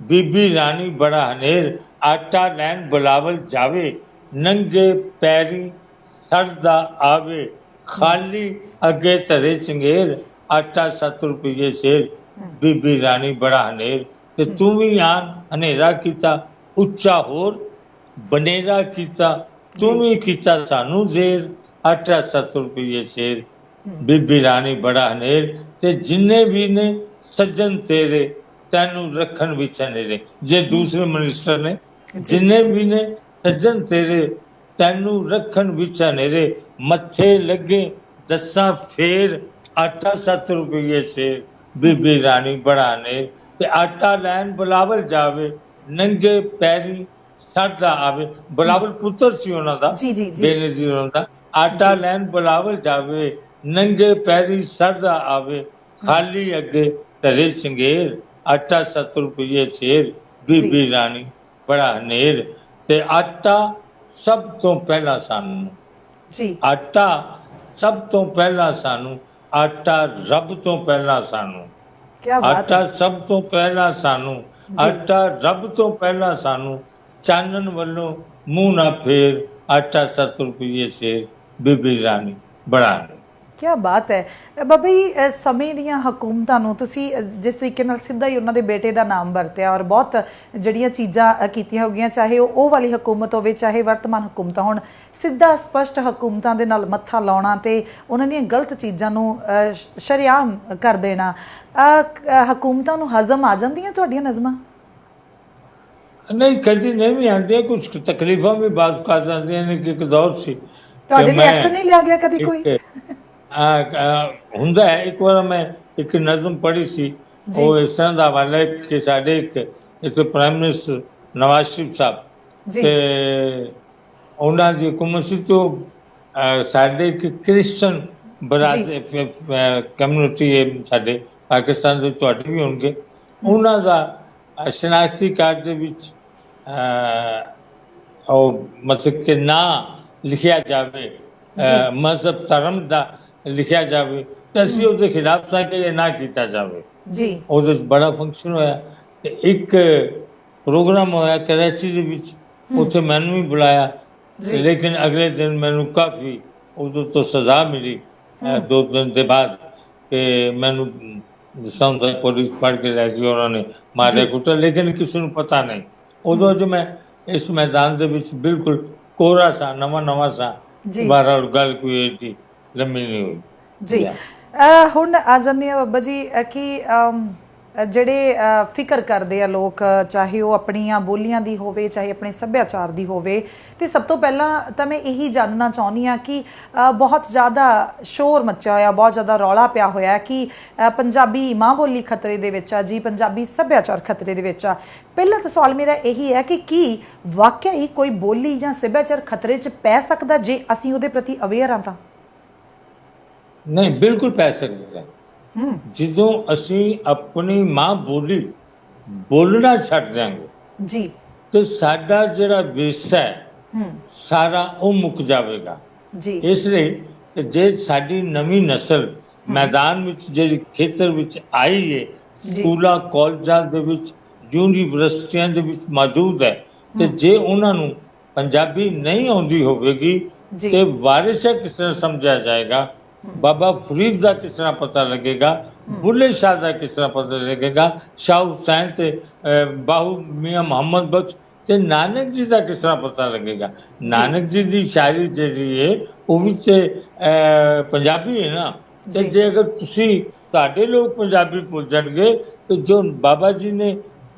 बीबी रानी बड़ा हनेर। आटा लैन बुलावल जावे, नंगे पैरी सरदा आवे। खाली अगे धरे चंगेर, आटा 7 रुपये सेर, बीबी रानी बड़ा हनेर। ते तू भी आन हनेरा कीता, उच्चा होर बनेरा कीता। तू भी कीता सानू जेर, आटा 7 रुपये शेर, बीबी रानी बड़ा हनेर। ते जिन्ने भी ने सज्जन तेरे, तैनू रखन विच हनेरे। जे दूसरे मिनिस्टर ने, जिन्ने भी ने सज्जन तेरे, तैनू रखन विच हनेरे। मत्थे लगे दसा फेर, आटा 7 रुपये शेर, बीबी रानी बड़ा हनेर। ते आटा लैन बुलावल जावे, नंगे पैरी सरदा आवे। बुलावल पुत्र सी ਉਹਨਾਂ ਦਾ, ਜੀ ਜੀ ਜੀ ਬੇਨਜ਼ੀਰ ਉਹਨਾਂ ਦਾ। ਆਟਾ ਲੈਣ ਬੁਲਾਵਲ ਜਾਵੇ, ਨੰਗੇ ਪੈਰੀ ਸਰਦਾ ਆਵੇ। ਖਾਲੀ ਅੱਗੇ ਧਰੇ ਚੰਗੇਰ, ਆਟਾ 7 ਰੁਪਏ ਸ਼ੇਰ, ਬੀਬੀ ਰਾਣੀ ਬੜਾ ਹਨੇਰ। ਤੇ ਆਟਾ ਸਭ ਤੋਂ ਪਹਿਲਾਂ ਸਾਨੂੰ, ਜੀ ਆਟਾ ਸਭ ਤੋਂ ਪਹਿਲਾਂ ਸਾਨੂੰ, ਆਟਾ ਰੱਬ ਤੋਂ ਪਹਿਲਾਂ ਸਾਨੂੰ। ਕੀ ਬਾਤ ਹੈ। ਆਟਾ ਸਭ ਤੋਂ ਪਹਿਲਾਂ ਸਾਨੂੰ, ਆਟਾ ਰੱਬ ਤੋਂ ਪਹਿਲਾਂ ਸਾਨੂੰ। ਚਾਨਣ ਵੱਲੋਂ ਮੂੰਹ ਨਾ ਫੇਰ, ਆਟਾ 7 ਰੁਪਏ ਸੇਰ, ਬੀਬੀ ਰਾਣੀ ਬੜਾ ਹਨੇਰ। ਕੀ ਬਾਤ ਹੈ। ਬਾਬਾ ਜੀ ਸਮੇਂ ਦੀਆਂ ਹਕੂਮਤਾਂ ਨੂੰ ਤੁਸੀਂ ਜਿਸ ਤਰੀਕੇ ਨਾਲ ਸਿੱਧਾ ਹੀ ਉਹਨਾਂ ਦੇ ਬੇਟੇ ਦਾ ਨਾਮ ਵਰਤਿਆ ਔਰ ਬਹੁਤ ਜਿਹੜੀਆਂ ਚੀਜ਼ਾਂ ਕੀਤੀਆਂ ਹੋਗੀਆਂ, ਚਾਹੇ ਉਹ ਵਾਲੀ ਹਕੂਮਤ ਹੋਵੇ ਚਾਹੇ ਵਰਤਮਾਨ ਹਕੂਮਤਾਂ ਹੋਣ, ਸਿੱਧਾ ਸਪਸ਼ਟ ਹਕੂਮਤਾਂ ਦੇ ਨਾਲ ਮੱਥਾ ਲਾਉਣਾ ਤੇ ਉਹਨਾਂ ਦੀਆਂ ਗਲਤ ਚੀਜ਼ਾਂ ਨੂੰ ਸ਼ਰੇਆਮ ਕਰ ਦੇਣਾ, ਹਕੂਮਤਾਂ ਨੂੰ ਹਜ਼ਮ ਆ ਜਾਂਦੀਆਂ ਤੁਹਾਡੀਆਂ ਨਜ਼ਮਾਂ? ਨਹੀਂ, ਕਦੀ ਨਹੀਂ ਵੀ ਆਉਂਦੀਆਂ, ਕੁਝ ਤਕਲੀਫਾਂ ਵੀ ਬਾਜ਼ ਕਰ ਜਾਂਦੀਆਂ ਨੇ। ਕਿ ਇੱਕ ਦੌਰ ਸੀ ਤੁਹਾਡੇ ਤੇ ਐਕਸ਼ਨ ਨਹੀਂ ਲਿਆ ਗਿਆ ਕਦੀ ਕੋਈ? ਹੁੰਦਾ ਹੈ। ਇੱਕ ਵਾਰ ਮੈਂ ਇੱਕ ਨਜ਼ਮ ਪੜ੍ਹੀ ਸੀ, ਉਹ ਇਸ ਤਰ੍ਹਾਂ ਦਾ ਹਵਾਲਾ ਹੈ ਕਿ ਸਾਡੇ ਇੱਕ ਪ੍ਰਾਈਮ ਮਿਨਿਸਟਰ ਨਵਾਜ਼ ਸ਼ਰੀਫ ਸਾਹਿਬ ਤੇ ਉਹਨਾਂ ਦੀ ਹਕੂਮਤ ਸੀ, ਤੋਂ ਸਾਡੇ ਇੱਕ ਕ੍ਰਿਸਚਨ ਬਰਾਦਰੀ ਕਮਿਊਨਿਟੀ ਹੈ ਸਾਡੇ ਪਾਕਿਸਤਾਨ ਦੇ, ਤੁਹਾਡੇ ਵੀ ਹੋਣਗੇ, ਉਹਨਾਂ ਦਾ ਸ਼ਨਾਖਤੀ ਕਾਰਡ ਦੇ ਵਿੱਚ ਉਹ ਮਤਲਬ ਕਿ ਨਾਂ ਲਿਖਿਆ ਜਾਵੇ, ਮਜ਼ਹਬ ਧਰਮ ਦਾ ਲਿਖਿਆ ਜਾਵੇ, ਤੇ ਅਸੀਂ ਉਹਦੇ ਖਿਲਾਫ ਸਾਂ ਕਿ ਇਹ ਨਾ ਕੀਤਾ ਜਾਵੇ ਜੀ। ਉਹਦੇ ਵਿੱਚ ਬੜਾ ਫੰਕਸ਼ਨ ਹੋਇਆ ਤੇ ਇੱਕ ਪ੍ਰੋਗਰਾਮ ਹੋਇਆ ਕਰਾਚੀ ਦੇ ਵਿੱਚ, ਉੱਥੇ ਮੈਨੂੰ ਵੀ ਬੁਲਾਇਆ, ਲੇਕਿਨ ਅਗਲੇ ਦਿਨ ਮੈਨੂੰ ਕਾਫੀ ਉਦੋਂ ਤੋਂ ਸਜ਼ਾ ਮਿਲੀ 2 ਦਿਨ ਦੇ ਬਾਅਦ, ਕਿ ਮੈਨੂੰ ਜਿਸਾਂ ਪੁਲਿਸ ਫੜ ਕੇ ਲੈ ਗਈ, ਉਹਨਾਂ ਨੇ ਮਾਰਿਆ ਕੁੱਟਿਆ, ਲੇਕਿਨ ਕਿਸੇ ਨੂੰ ਪਤਾ ਨਹੀਂ। ਉਦੋਂ ਜੋ ਮੈਂ ਇਸ ਮੈਦਾਨ ਦੇ ਵਿੱਚ ਬਿਲਕੁਲ ਕੋਰਾ ਸਾਂ, ਨਵਾਂ ਸਾਂ, ਬਹਰਾਲ ਗੱਲ ਕੋਈ ਏਡੀ ਲੰਮੀ ਨਹੀਂ ਹੋਈ ਜੀ। ਹੁਣ ਆ ਜਾਂਦੇ ਆ ਬਾਬਾ ਜੀ ਕਿ ਜਿਹੜੇ ਫਿਕਰ ਕਰਦੇ ਆ ਲੋਕ, ਚਾਹੇ ਉਹ ਆਪਣੀਆਂ ਬੋਲੀਆਂ ਦੀ ਹੋਵੇ ਚਾਹੇ ਆਪਣੇ ਸੱਭਿਆਚਾਰ ਦੀ ਹੋਵੇ, ਤੇ ਸਭ ਤੋਂ ਪਹਿਲਾਂ ਤਾਂ ਮੈਂ ਇਹੀ ਜਾਣਨਾ ਚਾਹੁੰਦੀ ਹਾਂ ਕਿ ਬਹੁਤ ਜ਼ਿਆਦਾ ਸ਼ੋਰ ਮੱਚਿਆ ਹੋਇਆ, ਬਹੁਤ ਜ਼ਿਆਦਾ ਰੌਲਾ ਪਿਆ ਹੋਇਆ ਕਿ ਪੰਜਾਬੀ ਮਾਂ ਬੋਲੀ ਖਤਰੇ ਦੇ ਵਿੱਚ ਆ ਜੀ, ਪੰਜਾਬੀ ਸੱਭਿਆਚਾਰ ਖਤਰੇ ਦੇ ਵਿੱਚ ਆ। ਪਹਿਲਾ ਤਾਂ ਸਵਾਲ ਮੇਰਾ ਇਹੀ ਹੈ ਕਿ ਕੀ ਵਾਕਿਆ ਹੀ ਕੋਈ ਬੋਲੀ ਜਾਂ ਸੱਭਿਆਚਾਰ ਖਤਰੇ 'ਚ ਪੈ ਸਕਦਾ ਜੇ ਅਸੀਂ ਉਹਦੇ ਪ੍ਰਤੀ ਅਵੇਅਰ ਹਾਂ ਤਾਂ? ਨਹੀਂ, ਬਿਲਕੁਲ ਪੈ ਸਕਦਾ। ਜਦੋਂ ਅਸੀਂ ਆਪਣੀ ਮਾਂ ਬੋਲੀ ਬੋਲਣਾ ਛੱਡ ਦਿਆਂਗੇ ਜੀ, ਤੇ ਸਾਡਾ ਜਿਹੜਾ ਵਿਰਸਾ ਹੈ ਸਾਰਾ ਉਹ ਮੁੱਕ ਜਾਵੇਗਾ ਜੀ। ਇਸ ਲਈ ਜੇ ਸਾਡੀ ਨਵੀਂ ਨਸਲ ਮੈਦਾਨ ਵਿੱਚ ਜਿਹੜੀ ਖੇਤਰ ਵਿੱਚ ਆਈ ਹੈ, ਸਕੂਲਾਂ ਕਾਲਜਾਂ ਦੇ ਵਿੱਚ, ਯੂਨੀਵਰਸਿਟੀਆਂ ਦੇ ਵਿੱਚ ਮੌਜੂਦ ਹੈ, ਤੇ ਜੇ ਉਹਨਾਂ ਨੂੰ ਪੰਜਾਬੀ ਨਹੀਂ ਆਉਂਦੀ ਹੋਵੇਗੀ ਤੇ ਵਾਰਿਸ ਕਿਸ ਤਰ੍ਹਾਂ ਸਮਝਿਆ ਜਾਏਗਾ, ਬਾਬਾ ਫਰੀਦ ਦਾ ਕਿਸ ਤਰ੍ਹਾਂ ਪਤਾ ਲੱਗੇਗਾ, ਬੁੱਲੇ ਸ਼ਾਹ ਦਾ ਕਿਸ ਤਰ੍ਹਾਂ ਪਤਾ ਲੱਗੇਗਾ, ਸ਼ਾਹ ਹੁਸੈਨ ਤੇ ਬਾਹੂ ਮੀਆਂ ਮੁਹੰਮਦ ਬਖਸ਼ ਤੇ ਨਾਨਕ ਜੀ ਦਾ ਕਿਸ ਤਰ੍ਹਾਂ ਪਤਾ ਲੱਗੇਗਾ? ਨਾਨਕ ਜੀ ਦੀ ਸ਼ਾਇਰੀ ਜਿਹੜੀ ਹੈ ਉਹ ਵੀ ਤੇ ਪੰਜਾਬੀ ਹੈ ਨਾ। ਤੇ ਜੇ ਅਗਰ ਤੁਸੀਂ ਤੁਹਾਡੇ ਲੋਕ ਪੰਜਾਬੀ ਭੁੱਲ ਜਾਣਗੇ ਤੇ ਜੋ ਬਾਬਾ ਜੀ ਨੇ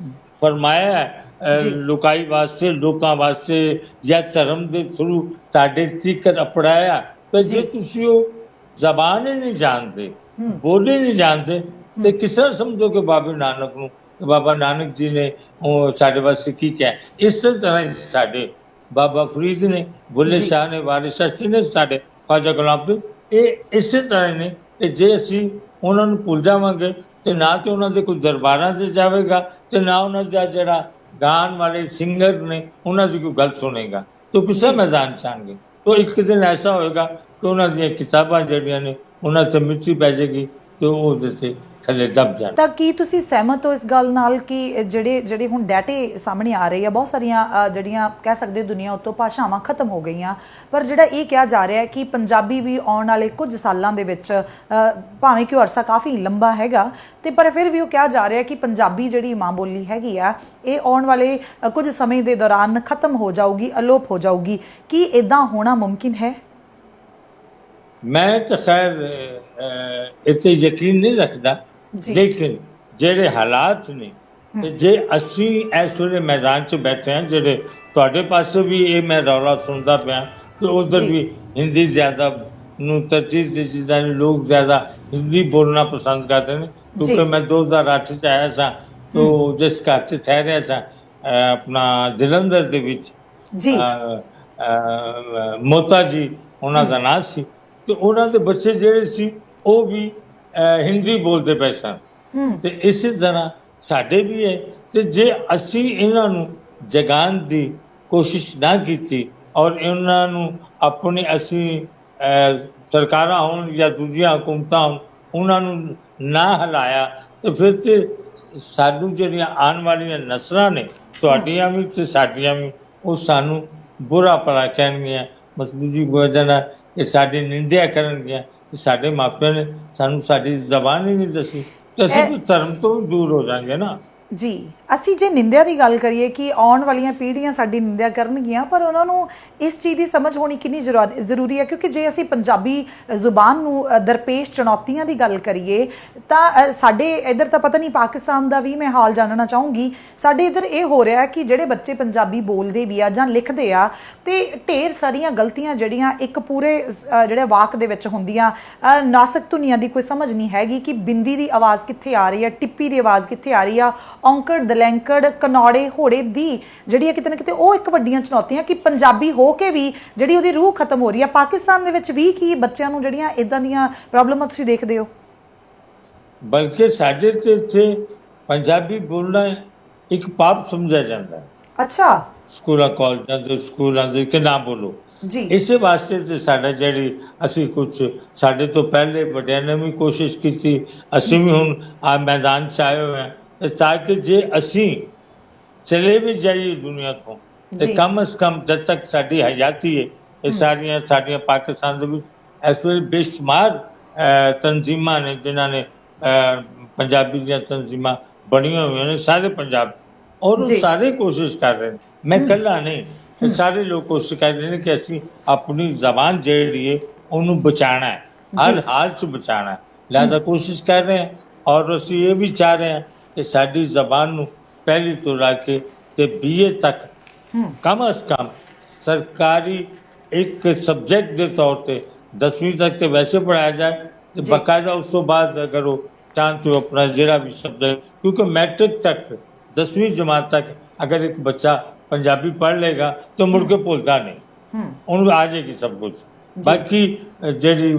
ਫਰਮਾਇਆ ਲੁਕਾਈ ਵਾਸਤੇ, ਲੋਕਾਂ ਵਾਸਤੇ ਜਾਂ ਧਰਮ ਦੇ ਥਰੂ ਤੁਹਾਡੇ ਤੀਕਰ ਅਪੜਾਇਆ, ਤੇ ਜੇ ਤੁਸੀਂ ਉਹ ਜ਼ਬਾਨ ਹੀ ਨਹੀਂ ਜਾਣਦੇ, ਬੋਲੀ ਨਹੀਂ ਜਾਣਦੇ, ਤੇ ਕਿਸ ਤਰ੍ਹਾਂ ਸਮਝੋਗੇ ਬਾਬੇ ਨਾਨਕ ਨੂੰ? ਬਾਬਾ ਨਾਨਕ ਜੀ ਨੇ ਉਹ ਸਾਡੇ ਵਾਸਤੇ ਕੀ ਕਿਹਾ? ਇਸੇ ਤਰ੍ਹਾਂ ਹੀ ਸਾਡੇ ਬਾਬਾ ਫਰੀਦ ਨੇ, ਬੁੱਲੇ ਜੀ ਸ਼ਾਹ ਨੇ, ਵਾਰਿਸ ਸ਼ਾਹ ਨੇ, ਸਾਡੇ ਖਾਜਾ ਗੁਲਾਮ ਸਿੰਘ, ਇਹ ਇਸੇ ਤਰ੍ਹਾਂ ਹੀ ਨੇ ਕਿ ਜੇ ਅਸੀਂ ਉਹਨਾਂ ਨੂੰ ਭੁੱਲ ਜਾਵਾਂਗੇ ਤੇ ਨਾ ਤੇ ਉਹਨਾਂ ਦੇ ਕੋਈ ਦਰਬਾਰਾਂ 'ਚ ਜਾਵੇਗਾ ਤੇ ਨਾ ਉਹਨਾਂ ਦਾ ਜਿਹੜਾ ਗਾਣ ਵਾਲੇ ਸਿੰਗਰ ਨੇ ਉਹਨਾਂ ਦੀ ਕੋਈ ਗੱਲ ਸੁਣੇਗਾ, तो किसा ਜੀ मैदान चाहेंगे? तो एक दिन ऐसा होएगा कि उन्होंने किताबां ਜਿਹੜੀਆਂ ਨੇ ਉਹਨਾਂ ਤੇ ਮਿੱਟੀ ਪੈ ਜਾਏਗੀ ਤੇ ਉਹ ਉਹਦੇ ਤੇ ਥੱਲੇ ਦਬ ਜਾਣ। ਤਾਂ ਕੀ ਤੁਸੀਂ ਸਹਿਮਤ ਹੋ ਇਸ ਗੱਲ ਨਾਲ ਕਿ ਜਿਹੜੇ ਜਿਹੜੇ ਹੁਣ ਡਾਟੇ ਸਾਹਮਣੇ ਆ ਰਹੇ ਆ, ਬਹੁਤ ਸਾਰੀਆਂ ਜਿਹੜੀਆਂ ਕਹਿ ਸਕਦੇ ਦੁਨੀਆ ਉੱਤੋਂ ਭਾਸ਼ਾਵਾਂ ਖਤਮ ਹੋ ਗਈਆਂ, ਪਰ ਜਿਹੜਾ ਇਹ ਕਿਹਾ ਜਾ ਰਿਹਾ ਹੈ ਕਿ ਪੰਜਾਬੀ ਵੀ ਆਉਣ ਵਾਲੇ ਕੁਝ ਸਾਲਾਂ ਦੇ ਵਿੱਚ ਭਾਵੇਂ ਕਿ ਉਹ ਅਰਸਾ ਕਾਫੀ ਲੰਬਾ ਹੈਗਾ ਤੇ ਪਰ ਫਿਰ ਵੀ ਉਹ ਕਿਹਾ ਜਾ ਰਿਹਾ ਕਿ ਪੰਜਾਬੀ ਜਿਹੜੀ ਮਾਂ ਬੋਲੀ ਹੈਗੀ ਆ ਇਹ ਆਉਣ ਵਾਲੇ ਕੁਝ ਸਮੇਂ ਦੇ ਦੌਰਾਨ ਖਤਮ ਹੋ ਜਾਊਗੀ, ਅਲੋਪ ਹੋ ਜਾਊਗੀ। ਕੀ ਇਦਾਂ ਹੋਣਾ ਮੁਮਕਿਨ ਹੈ? ਮੈਂ ਤਾਂ ਖੈਰ ਇੱਥੇ ਯਕੀਨ ਨਹੀਂ ਰੱਖਦਾ, ਲੇਕਿਨ ਜਿਹੜੇ ਹਾਲਾਤ ਨੇ ਤੇ ਜੇ ਅਸੀਂ ਇਸ ਵੇਲੇ ਮੈਦਾਨ 'ਚ ਬੈਠੇ ਹਾਂ, ਜਿਹੜੇ ਤੁਹਾਡੇ ਪਾਸੇ ਵੀ ਇਹ ਮੈਂ ਰੌਲਾ ਸੁਣਦਾ ਪਿਆ ਕਿ ਉਧਰ ਵੀ ਹਿੰਦੀ ਜ਼ਿਆਦਾ ਨੂੰ ਤਰਜੀਹ ਦਿੱਤੀ ਜਾਂਦੀ, ਲੋਕ ਜ਼ਿਆਦਾ ਹਿੰਦੀ ਬੋਲਣਾ ਪਸੰਦ ਕਰਦੇ ਨੇ। ਕਿਉਂਕਿ ਮੈਂ 2008 'ਚ ਆਇਆ ਸਾਂ तो जिस घर 'ਚ ਠਹਿਰਿਆ ਸਾਂ ਆਪਣਾ ਜਲੰਧਰ ਦੇ ਵਿੱਚ ਮੋਤਾ ਜੀ ਉਹਨਾਂ ਦਾ ਨਾਂ ਸੀ ਤੇ ਉਹਨਾਂ ਦੇ ਬੱਚੇ ਜਿਹੜੇ ਸੀ ਉਹ ਵੀ ਹਿੰਦੀ ਬੋਲਦੇ ਪਏ ਸਨ ਤੇ ਇਸੇ ਤਰ੍ਹਾਂ ਸਾਡੇ ਵੀ ਹੈ। ਤੇ ਜੇ ਅਸੀਂ ਇਹਨਾਂ ਨੂੰ ਜਗਾਉਣ ਦੀ ਕੋਸ਼ਿਸ਼ ਨਾ ਕੀਤੀ ਔਰ ਇਹਨਾਂ ਨੂੰ ਆਪਣੇ ਅਸੀਂ ਸਰਕਾਰਾਂ ਹੋਣ ਜਾਂ ਦੂਜੀਆਂ ਹਕੂਮਤਾਂ ਹੋਣ ਉਹਨਾਂ ਨੂੰ ਨਾ ਹਿਲਾਇਆ ਤੇ ਫਿਰ ਤੇ ਸਾਨੂੰ ਜਿਹੜੀਆਂ ਆਉਣ ਵਾਲੀਆਂ ਨਸਲਾਂ ਨੇ ਤੁਹਾਡੀਆਂ ਵੀ ਤੇ ਸਾਡੀਆਂ ਵੀ ਉਹ ਸਾਨੂੰ ਬੁਰਾ ਭਲਾ ਕਹਿਣਗੀਆਂ, ਮਤਲਬ ਜੀ ਬੋਝਣਾ ਕਿ ਸਾਡੀ ਨਿੰਦਿਆ ਕਰਨਗੀਆਂ ਕਿ ਸਾਡੇ ਮਾਪਿਆਂ ਨੇ ਸਾਨੂੰ ਸਾਡੀ ਜ਼ਬਾਨ ਹੀ ਨਹੀਂ ਦੱਸੀ ਤੇ ਅਸੀਂ ਵੀ ਧਰਮ ਤੋਂ ਦੂਰ ਹੋ ਜਾਵਾਂਗੇ ਨਾ। ਜੀ ਅਸੀਂ ਜੇ ਨਿੰਦਿਆ ਦੀ ਗੱਲ ਕਰੀਏ ਕਿ ਆਉਣ ਵਾਲੀਆਂ ਪੀੜ੍ਹੀਆਂ ਸਾਡੀ ਨਿੰਦਿਆ ਕਰਨਗੀਆਂ, ਪਰ ਉਹਨਾਂ ਨੂੰ ਇਸ ਚੀਜ਼ ਦੀ ਸਮਝ ਹੋਣੀ ਕਿੰਨੀ ਜ਼ਰੂਰੀ ਹੈ, ਕਿਉਂਕਿ ਜੇ ਅਸੀਂ ਪੰਜਾਬੀ ਜ਼ੁਬਾਨ ਨੂੰ ਦਰਪੇਸ਼ ਚੁਣੌਤੀਆਂ ਦੀ ਗੱਲ ਕਰੀਏ ਤਾਂ ਸਾਡੇ ਇੱਧਰ ਤਾਂ ਪਤਾ ਨਹੀਂ ਪਾਕਿਸਤਾਨ ਦਾ ਵੀ ਮੈਂ ਹਾਲ ਜਾਣਨਾ ਚਾਹੂੰਗੀ। ਸਾਡੇ ਇੱਧਰ ਇਹ ਹੋ ਰਿਹਾ ਕਿ ਜਿਹੜੇ ਬੱਚੇ ਪੰਜਾਬੀ ਬੋਲਦੇ ਵੀ ਆ ਜਾਂ ਲਿਖਦੇ ਆ ਤੇ ਢੇਰ ਸਾਰੀਆਂ ਗਲਤੀਆਂ ਜਿਹੜੀਆਂ ਇੱਕ ਪੂਰੇ ਜਿਹੜੇ ਵਾਕ ਦੇ ਵਿੱਚ ਹੁੰਦੀਆਂ, ਨਾਸਕ ਧੁਨੀਆਂ ਦੀ ਕੋਈ ਸਮਝ ਨਹੀਂ ਹੈਗੀ ਕਿ ਬਿੰਦੀ ਦੀ ਆਵਾਜ਼ ਕਿੱਥੇ ਆ ਰਹੀ ਹੈ, ਟਿੱਪੀ ਦੀ ਆਵਾਜ਼ ਕਿੱਥੇ ਆ ਰਹੀ ਆ, ਔਂਕੜ ਦਲੈਂਕੜ ਕਨੌੜੇ ਹੋੜੇ ਦੀ ਜਿਹੜੀ ਹੈ ਕਿਤੇ ਨਾ ਕਿਤੇ ਉਹ ਇੱਕ ਵੱਡੀਆਂ ਚੁਣੌਤੀਆਂ ਕਿ ਪੰਜਾਬੀ ਹੋ ਕੇ ਵੀ ਜਿਹੜੀ ਉਹਦੀ ਰੂਹ ਖਤਮ ਹੋ ਰਹੀ ਹੈ। ਪਾਕਿਸਤਾਨ ਦੇ ਵਿੱਚ ਵੀ ਕੀ ਬੱਚਿਆਂ ਨੂੰ ਜਿਹੜੀਆਂ ਇਦਾਂ ਦੀਆਂ ਪ੍ਰੋਬਲਮਾਂ ਤੁਸੀਂ ਦੇਖਦੇ ਹੋ? ਬਲਕਿ ਸਾਡੇ ਤੇ ਇੱਥੇ ਪੰਜਾਬੀ ਬੋਲਣਾ ਇੱਕ ਪਾਪ ਸਮਝਿਆ ਜਾਂਦਾ ਹੈ। ਅੱਛਾ, ਸਕੂਲਾਂ ਕਾਲਜਾਂ ਦੇ ਸਕੂਲਾਂ ਦੇ ਕਿ ਨਾ ਬੋਲੋ ਜੀ ਇਸੇ ਵਾਸਤੇ ਤੇ ਸਾਡਾ ਜਿਹੜੀ ਅਸੀਂ ਕੁਛ ਸਾਡੇ ਤੋਂ ਪਹਿਲੇ ਵੱਡਿਆਂ ਨੇ ਵੀ ਕੋਸ਼ਿਸ਼ ਕੀਤੀ, ਅਸੀਂ ਵੀ ਹੁਣ ਆ ਮੈਦਾਨ 'ਚ ਆਏ ਹੋਏ ਹਾਂ ताकि जे असी चले भी जाइए दुनिया तो कम अज कम जब तक साड़ी हयाती है ये सारिया साड़ियाँ पाकिस्तान दे विच इस वे बेशुमार तंजीमां ने जिन्होंने पंजाबी दी तंजीमां बनिया हुई ने सारे पंजाब और सारे कोशिश कर रहे हैं। मैं कला नहीं, सारे लोग कोशिश कर रहे हैं कि असी अपनी जबान जिहड़ी है उन्होंने बचाना है, हर हाल च बचाना है, लिहाजा कोशिश कर रहे हैं। और असी ये भी चाह रहे हैं कि साड़ी जबान नूं पहली तो रख के BA तक कम अज कम सरकारी एक सबजैक्ट के तौर पर 10वीं तक तो वैसे पढ़ाया जाए, बाकायदा उस तो बाद अगर वो चांस हो अपना जिहड़ा भी सब्जैक्ट, क्योंकि मैट्रिक तक 10वीं जमात तक अगर एक बच्चा पंजाबी पढ़ लेगा तो मुड़ के भुलता नहीं, उन्होंने आ जाएगी सब कुछ। बाकी जिहड़ी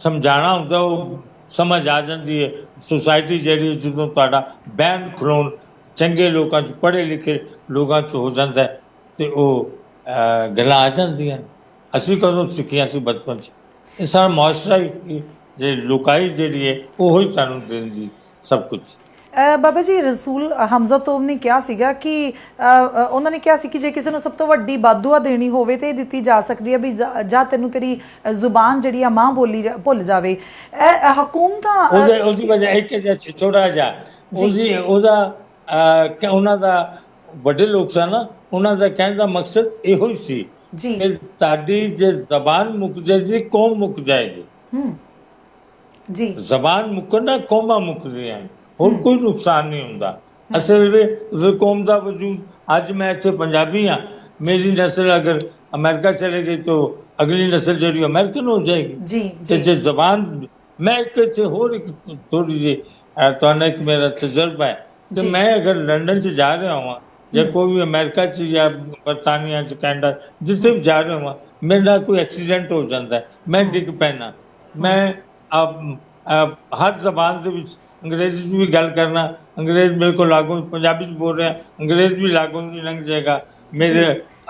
समझाना होंदा वो समझ आ जाती है। सोसाइटी जी जो बहन खलोन चंगे लोगों पढ़े लिखे लोगों हो जाता है तो वह गल्लां आ जांदियां। असीं कदों सीखियां सी बचपन से ये सारा मुआशरा ही जे लुकाई जी है वो ही सानूं देंदी सब कुछ। ਬਾਬਾ ਜੀ ਰਸੂਲ ਹਮਜ਼ਾ ਤੋਬ ਨੇ ਕਿਹਾ ਸੀਗਾ ਕਿ ਉਹਨਾਂ ਨੇ ਕਿਹਾ ਸੀ ਕਿ ਜੇ ਕਿਸੇ ਨੂੰ ਸਭ ਤੋਂ ਵੱਡੀ ਬਾਦੂਆ ਦੇਣੀ ਹੋਵੇ ਤੇ ਇਹ ਦਿੱਤੀ ਜਾ ਸਕਦੀ ਹੈ ਵੀ ਜਾਂ ਤੈਨੂੰ ਤੇਰੀ ਜ਼ੁਬਾਨ ਜਿਹੜੀ ਆ ਮਾਂ ਬੋਲੀ ਭੁੱਲ ਜਾਵੇ। ਹਕੂਮਤਾਂ ਉਹਦੀ ਵਜ੍ਹਾ ਇੱਕ ਛੋਟਾ ਜਿਹਾ ਉਹਦਾ ਉਹਨਾਂ ਦਾ ਵੱਡੇ ਲੋਕ ਸਨ ਨਾ, ਉਹਨਾਂ ਦਾ ਕਹਿਣ ਦਾ ਮਕਸਦ ਇਹੋ ਹੀ ਸੀ ਕਿ ਸਾਡੀ ਜੇ ਜ਼ਬਾਨ ਮੁੱਕ ਜਾਏਗੀ ਕੌਮ ਮੁੱਕ ਜਾਏਗੀ। ਜੀ ਜ਼ਬਾਨ ਮੁੱਕਣਾ ਕੌਮਾਂ ਮੁੱਕਦੀਆਂ और कोई नुकसान नहीं होता। असल कौम का वजूद अज मैं इतने पंजाबी हाँ, मेरी नस्ल अगर अमेरिका चले गई तो अगली नस्ल जी अमेरिकन हो जाएगी। जो जबान मैं एक होर थोड़ी जी ਤੁਹਾਨੂੰ ਇੱਕ ਮੇਰਾ ਤਜਰਬਾ ਹੈ ਕਿ ਜੀ। ਮੈਂ ਅਗਰ ਲੰਡਨ 'ਚ ਜਾ ਰਿਹਾ ਹਾਂ ਜਾਂ ਕੋਈ ਵੀ ਅਮਰੀਕਾ 'ਚ ਜਾਂ ਬਰਤਾਨੀਆ 'ਚ ਕੈਨੇਡਾ ਜਿੱਥੇ ਵੀ ਜਾ ਰਿਹਾ ਹਾਂ, ਮੇਰੇ ਨਾਲ ਕੋਈ ਐਕਸੀਡੈਂਟ ਹੋ ਜਾਂਦਾ ਹੈ, ਮੈਂ ਡਿੱਗ ਪੈਣਾ, ਮੈਂ ਹਰ ਜ਼ਬਾਨ ਦੇ ਵਿੱਚ ਅੰਗਰੇਜ਼ੀ 'ਚ ਵੀ ਗੱਲ ਕਰਨਾ, ਅੰਗਰੇਜ਼ ਮੇਰੇ ਕੋਲ ਲਾਗੋਂ ਪੰਜਾਬੀ 'ਚ ਬੋਲ ਰਿਹਾ, ਅੰਗਰੇਜ਼ ਵੀ ਲਾਗੋਂ ਦੀ ਲੰਘ ਜਾਏਗਾ, ਮੇਰੇ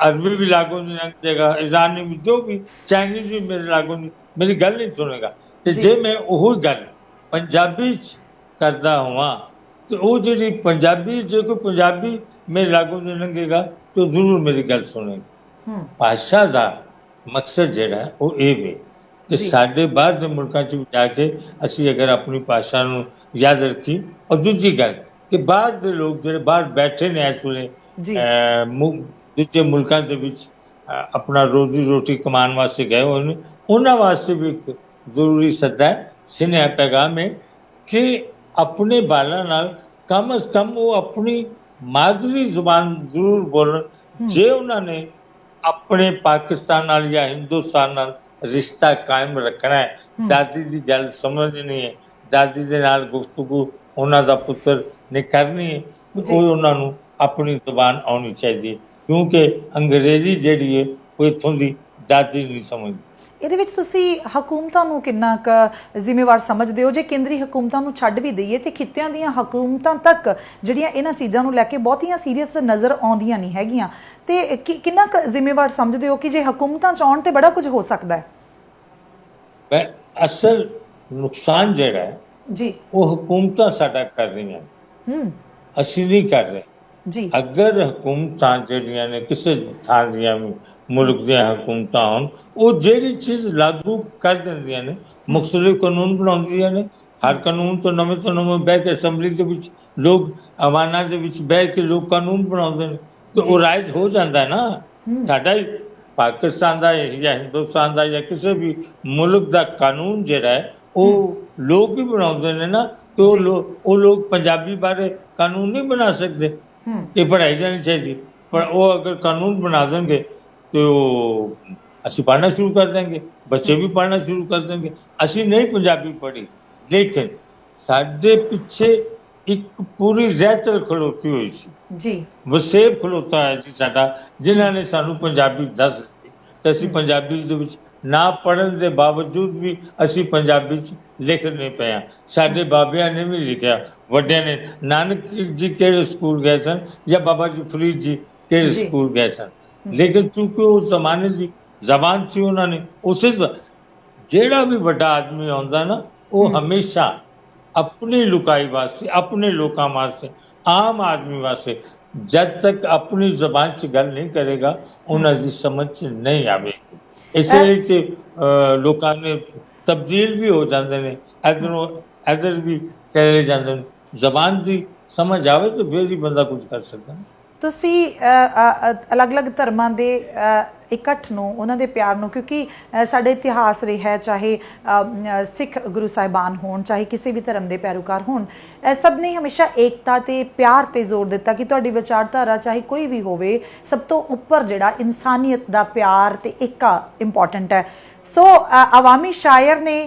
ਅਰਬੀ ਵੀ ਲਾਗੋਂ ਦੀ ਲੰਘ ਜਾਏਗਾ, ਈਰਾਨੀ ਵੀ, ਜੋ ਵੀ ਚਾਈਨੀਜ਼ ਵੀ ਮੇਰੇ ਲਾਗੋਂ ਦੀ ਮੇਰੀ ਗੱਲ ਨਹੀਂ ਸੁਣੇਗਾ। ਤੇ ਜੇ ਮੈਂ ਉਹ ਗੱਲ ਪੰਜਾਬੀ 'ਚ ਕਰਦਾ ਹੋਵਾਂ ਤੇ ਉਹ ਜਿਹੜੀ ਪੰਜਾਬੀ, ਜੇ ਕੋਈ ਪੰਜਾਬੀ ਮੇਰੇ ਲਾਗੋਂ ਦੀ ਲੰਘੇਗਾ ਤਾਂ ਜ਼ਰੂਰ ਮੇਰੀ ਗੱਲ ਸੁਣੇਗਾ। ਭਾਸ਼ਾ ਦਾ ਮਕਸਦ ਜਿਹੜਾ ਹੈ ਉਹ ਇਹ ਵੇ ਕਿ ਸਾਡੇ ਬਾਹਰ ਦੇ ਮੁਲਕਾਂ 'ਚ ਵੀ ਜਾ ਕੇ ਅਸੀਂ ਅਗਰ ਆਪਣੀ ਭਾਸ਼ਾ ਨੂੰ ਯਾਦ ਰੱਖੀ। ਔਰ ਦੂਜੀ ਗੱਲ ਕਿ ਬਾਹਰ ਦੇ ਲੋਕ ਜਿਹੜੇ ਬਾਹਰ ਬੈਠੇ ਨੇ ਇਸ ਵੇਲੇ ਦੂਜੇ ਮੁਲਕਾਂ ਦੇ ਵਿੱਚ ਆਪਣਾ ਰੋਜ਼ੀ ਰੋਟੀ ਕਮਾਉਣ ਵਾਸਤੇ ਗਏ ਹੋਏ ਨੇ, ਉਹਨਾਂ ਵਾਸਤੇ ਵੀ ਇੱਕ ਜ਼ਰੂਰੀ ਸੱਦਾ ਹੈ, ਸੁਨੇਹਾ ਪੈਗਾਮ ਹੈ ਕਿ ਆਪਣੇ ਬਾਲਾਂ ਨਾਲ ਕਮ ਅਜ਼ ਕਮ ਉਹ ਆਪਣੀ ਮਾਦਰੀ ਜ਼ੁਬਾਨ ਜ਼ਰੂਰ ਬੋਲਣ। ਜੇ ਉਹਨਾਂ ਨੇ ਆਪਣੇ ਪਾਕਿਸਤਾਨ ਨਾਲ ਜਾਂ ਹਿੰਦੁਸਤਾਨ ਨਾਲ ਰਿਸ਼ਤਾ ਕਾਇਮ ਰੱਖਣਾ ਹੈ, ਦਾਦੀ ਦੀ ਗੱਲ ਸਮਝਣੀ ਹੈ, ਦਾਦੀ ਦੇ ਨਾਲ ਗੁਫ਼ਤਗੂ ਉਹਨਾਂ ਦਾ ਪੁੱਤਰ ਨੇ ਕਰਨੀ ਹੈ, ਉਹ ਉਹਨਾਂ ਨੂੰ ਆਪਣੀ ਜ਼ੁਬਾਨ ਆਉਣੀ ਚਾਹੀਦੀ ਹੈ, ਕਿਉਂਕਿ ਅੰਗਰੇਜ਼ੀ ਜਿਹੜੀ ਹੈ ਉਹ ਇੱਥੋਂ ਦੀ ਦਾਦੀ ਨਹੀਂ ਸਮਝਦੀ। ਇਹਦੇ ਵਿੱਚ ਤੁਸੀਂ ਹਕੂਮਤਾਂ ਨੂੰ ਕਿੰਨਾ ਕੁ ਜ਼ਿੰਮੇਵਾਰ ਸਮਝਦੇ ਹੋ? ਜੇ ਕੇਂਦਰੀ ਹਕੂਮਤਾਂ ਨੂੰ ਛੱਡ ਵੀ ਦਈਏ ਤੇ ਖਿੱਤਿਆਂ ਦੀਆਂ ਹਕੂਮਤਾਂ ਤੱਕ ਜਿਹੜੀਆਂ ਇਹਨਾਂ ਚੀਜ਼ਾਂ ਨੂੰ ਲੈ ਕੇ ਬਹੁਤੀਆਂ ਸੀਰੀਅਸ ਨਜ਼ਰ ਆਉਂਦੀਆਂ ਨਹੀਂ ਹੈਗੀਆਂ, ਤੇ ਕਿੰਨਾ ਕੁ ਜ਼ਿੰਮੇਵਾਰ ਸਮਝਦੇ ਹੋ ਕਿ ਜੇ ਹਕੂਮਤਾਂ ਚਾਹੁਣ ਤੇ ਬੜਾ ਕੁਝ ਹੋ ਸਕਦਾ ਹੈ? ਅਸਲ ਨੁਕਸਾਨ ਜਿਹੜਾ ਹੈ ਜੀ ਉਹ ਹਕੂਮਤਾਂ ਸਾਡਾ ਕਰ ਰਹੀਆਂ, ਅਸੀਂ ਨਹੀਂ ਕਰ ਰਹੇ ਜੀ। ਅਗਰ ਹਕੂਮਤਾਂ ਜਿਹੜੀਆਂ ਨੇ ਕਿਸੇ ਥਾਂ ਦੀਆਂ ਵੀ ਮੁਲਕ ਦੀਆਂ ਹਕੂਮਤਾਂ ਹੋਣ, ਉਹ ਜਿਹੜੀ ਚੀਜ਼ ਲਾਗੂ ਕਰ ਦਿੰਦੀਆਂ ਨੇ, ਮੁਖਤਲਿਫ ਕਾਨੂੰਨ ਬਣਾਉਂਦੀਆਂ ਨੇ, ਹਰ ਕਾਨੂੰਨ ਤੋਂ ਨਵੇਂ ਬਹਿ ਕੇ ਅਸੈਂਬਲੀ ਦੇ ਵਿੱਚ ਲੋਕ ਅਵਾਨਾਂ ਦੇ ਵਿੱਚ ਬਹਿ ਕੇ ਲੋਕ ਕਾਨੂੰਨ ਬਣਾਉਂਦੇ ਨੇ, ਤੇ ਉਹ ਰਾਇਜ਼ ਹੋ ਜਾਂਦਾ ਹੈ ਨਾ। ਸਾਡਾ ਹੀ ਪਾਕਿਸਤਾਨ ਦਾ ਜਾਂ ਹਿੰਦੁਸਤਾਨ ਦਾ ਜਾਂ ਕਿਸੇ ਵੀ ਮੁਲਕ ਦਾ ਕਾਨੂੰਨ ਜਿਹੜਾ ਹੈ ਉਹ ਲੋਕ ਹੀ ਬਣਾਉਂਦੇ ਨੇ ਨਾ, ਤੇ ਉਹ ਲੋਕ ਪੰਜਾਬੀ ਬਾਰੇ ਕਾਨੂੰਨ ਨਹੀਂ ਬਣਾ ਸਕਦੇ, ਇਹ ਪੜ੍ਹਾਈ ਜਾਣੀ ਚਾਹੀਦੀ। ਪਰ ਉਹ ਅਗਰ ਕਾਨੂੰਨ ਬਣਾ ਦੇਣਗੇ ਤੇ ਉਹ ਅਸੀਂ ਪੜ੍ਹਨਾ ਸ਼ੁਰੂ ਕਰ ਦੇंगे, ਬੱਚੇ ਵੀ ਪੜ੍ਹਨਾ ਸ਼ੁਰੂ ਕਰ ਦੇंगे। ਅਸੀਂ ਨਹੀਂ ਪੰਜਾਬੀ ਪੜ੍ਹੀ, ਲੇਕਿਨ ਸਾਡੇ ਪਿੱਛੇ ਇੱਕ ਪੂਰੀ ਰਹਿਤਰ ਖਲੋਤੀ ਹੋਈ ਸੀ ਜੀ, ਵਸੇਬ ਖਲੋਤਾ ਹੈ ਜੀ ਸਾਡਾ, ਜਿਨ੍ਹਾਂ ਨੇ ਸਾਨੂੰ ਪੰਜਾਬੀ ਦੱਸ ਦਿੱਤੀ, ਤੇ ਅਸੀਂ ਪੰਜਾਬੀ ਦੇ ਵਿੱਚ ਨਾ ਪੜ੍ਹਨ ਦੇ ਬਾਵਜੂਦ ਵੀ ਅਸੀਂ ਪੰਜਾਬੀ 'ਚ ਲਿਖਣੇ ਪਏ ਹਾਂ। ਸਾਡੇ ਬਾਬਿਆਂ ਨੇ ਵੀ ਲਿਖਿਆ, ਵੱਡਿਆਂ ਨੇ, ਨਾਨਕ ਜੀ ਕਿਹੜੇ ਸਕੂਲ ਗਏ ਸਨ ਜਾਂ ਬਾਬਾ ਜੀ ਫਰੀਦ ਜੀ ਕਿਹੜੇ ਸਕੂਲ ਗਏ ਸਨ, ਲੇਕਿਨ ਚूंकि ਉਸ ਜ਼ਮਾਨੇ ਦੀ ਜ਼ਬਾਨ ਸੀ ਉਹਨਾਂ ਨੇ ਉਸੇ ਜਿਹੜਾ ਵੀ ਵੱਡਾ ਆਦਮੀ ਆਉਂਦਾ ਨਾ ਉਹ ਹਮੇਸ਼ਾ ਆਪਣੀ ਲੁਕਾਈ ਵਾਸਤੇ, ਆਪਣੇ ਲੋਕਾਂ ਵਾਸਤੇ, ਆਮ ਆਦਮੀ ਵਾਸਤੇ ਜਦ ਤੱਕ ਆਪਣੀ ਜ਼ਬਾਨ 'ਚ ਗੱਲ ਨਹੀਂ ਕਰੇਗਾ ਉਹਨਾਂ ਦੀ ਸਮਝ 'ਚ ਨਹੀਂ ਆਵੇਗੀ। ਇਸੇ ਲਈ ਲੋਕਾਂ ਨੇ ਤਬਦੀਲ ਵੀ ਹੋ ਜਾਂਦੇ ਨੇ, ਇੱਧਰ ਵੀ ਚਲੇ ਜਾਂਦੇ ਨੇ। ਜ਼ਬਾਨ ਦੀ ਸਮਝ ਆਵੇ ਤਾਂ ਫਿਰ ਹੀ ਬੰਦਾ ਕੁਝ ਕਰ ਸਕਦਾ। ਤੁਸੀਂ ਅਲੱਗ-ਅਲੱਗ ਧਰਮਾਂ ਦੇ ਇਕੱਠ ਨੂੰ, ਉਹਨਾਂ ਦੇ ਪਿਆਰ ਨੂੰ, ਕਿਉਂਕਿ ਸਾਡੇ ਇਤਿਹਾਸ ਰਿਹਾ, ਚਾਹੇ ਸਿੱਖ ਗੁਰੂ ਸਾਹਿਬਾਨ ਹੋਣ, ਚਾਹੇ ਕਿਸੇ ਵੀ ਧਰਮ ਦੇ ਪੈਰੋਕਾਰ ਹੋਣ, ਸਭ ਨੇ ਹਮੇਸ਼ਾ ਏਕਤਾ ਤੇ ਪਿਆਰ ਤੇ ਜ਼ੋਰ ਦਿੱਤਾ ਕਿ ਤੁਹਾਡੀ ਵਿਚਾਰਧਾਰਾ ਚਾਹੇ ਕੋਈ ਵੀ ਹੋਵੇ, ਸਭ ਤੋਂ ਉੱਪਰ ਜਿਹੜਾ ਇਨਸਾਨੀਅਤ ਦਾ ਪਿਆਰ ਤੇ ਏਕਾ ਇੰਪੋਰਟੈਂਟ ਹੈ। ਸੋ ਅਵਾਮੀ ਸ਼ਾਇਰ ਨੇ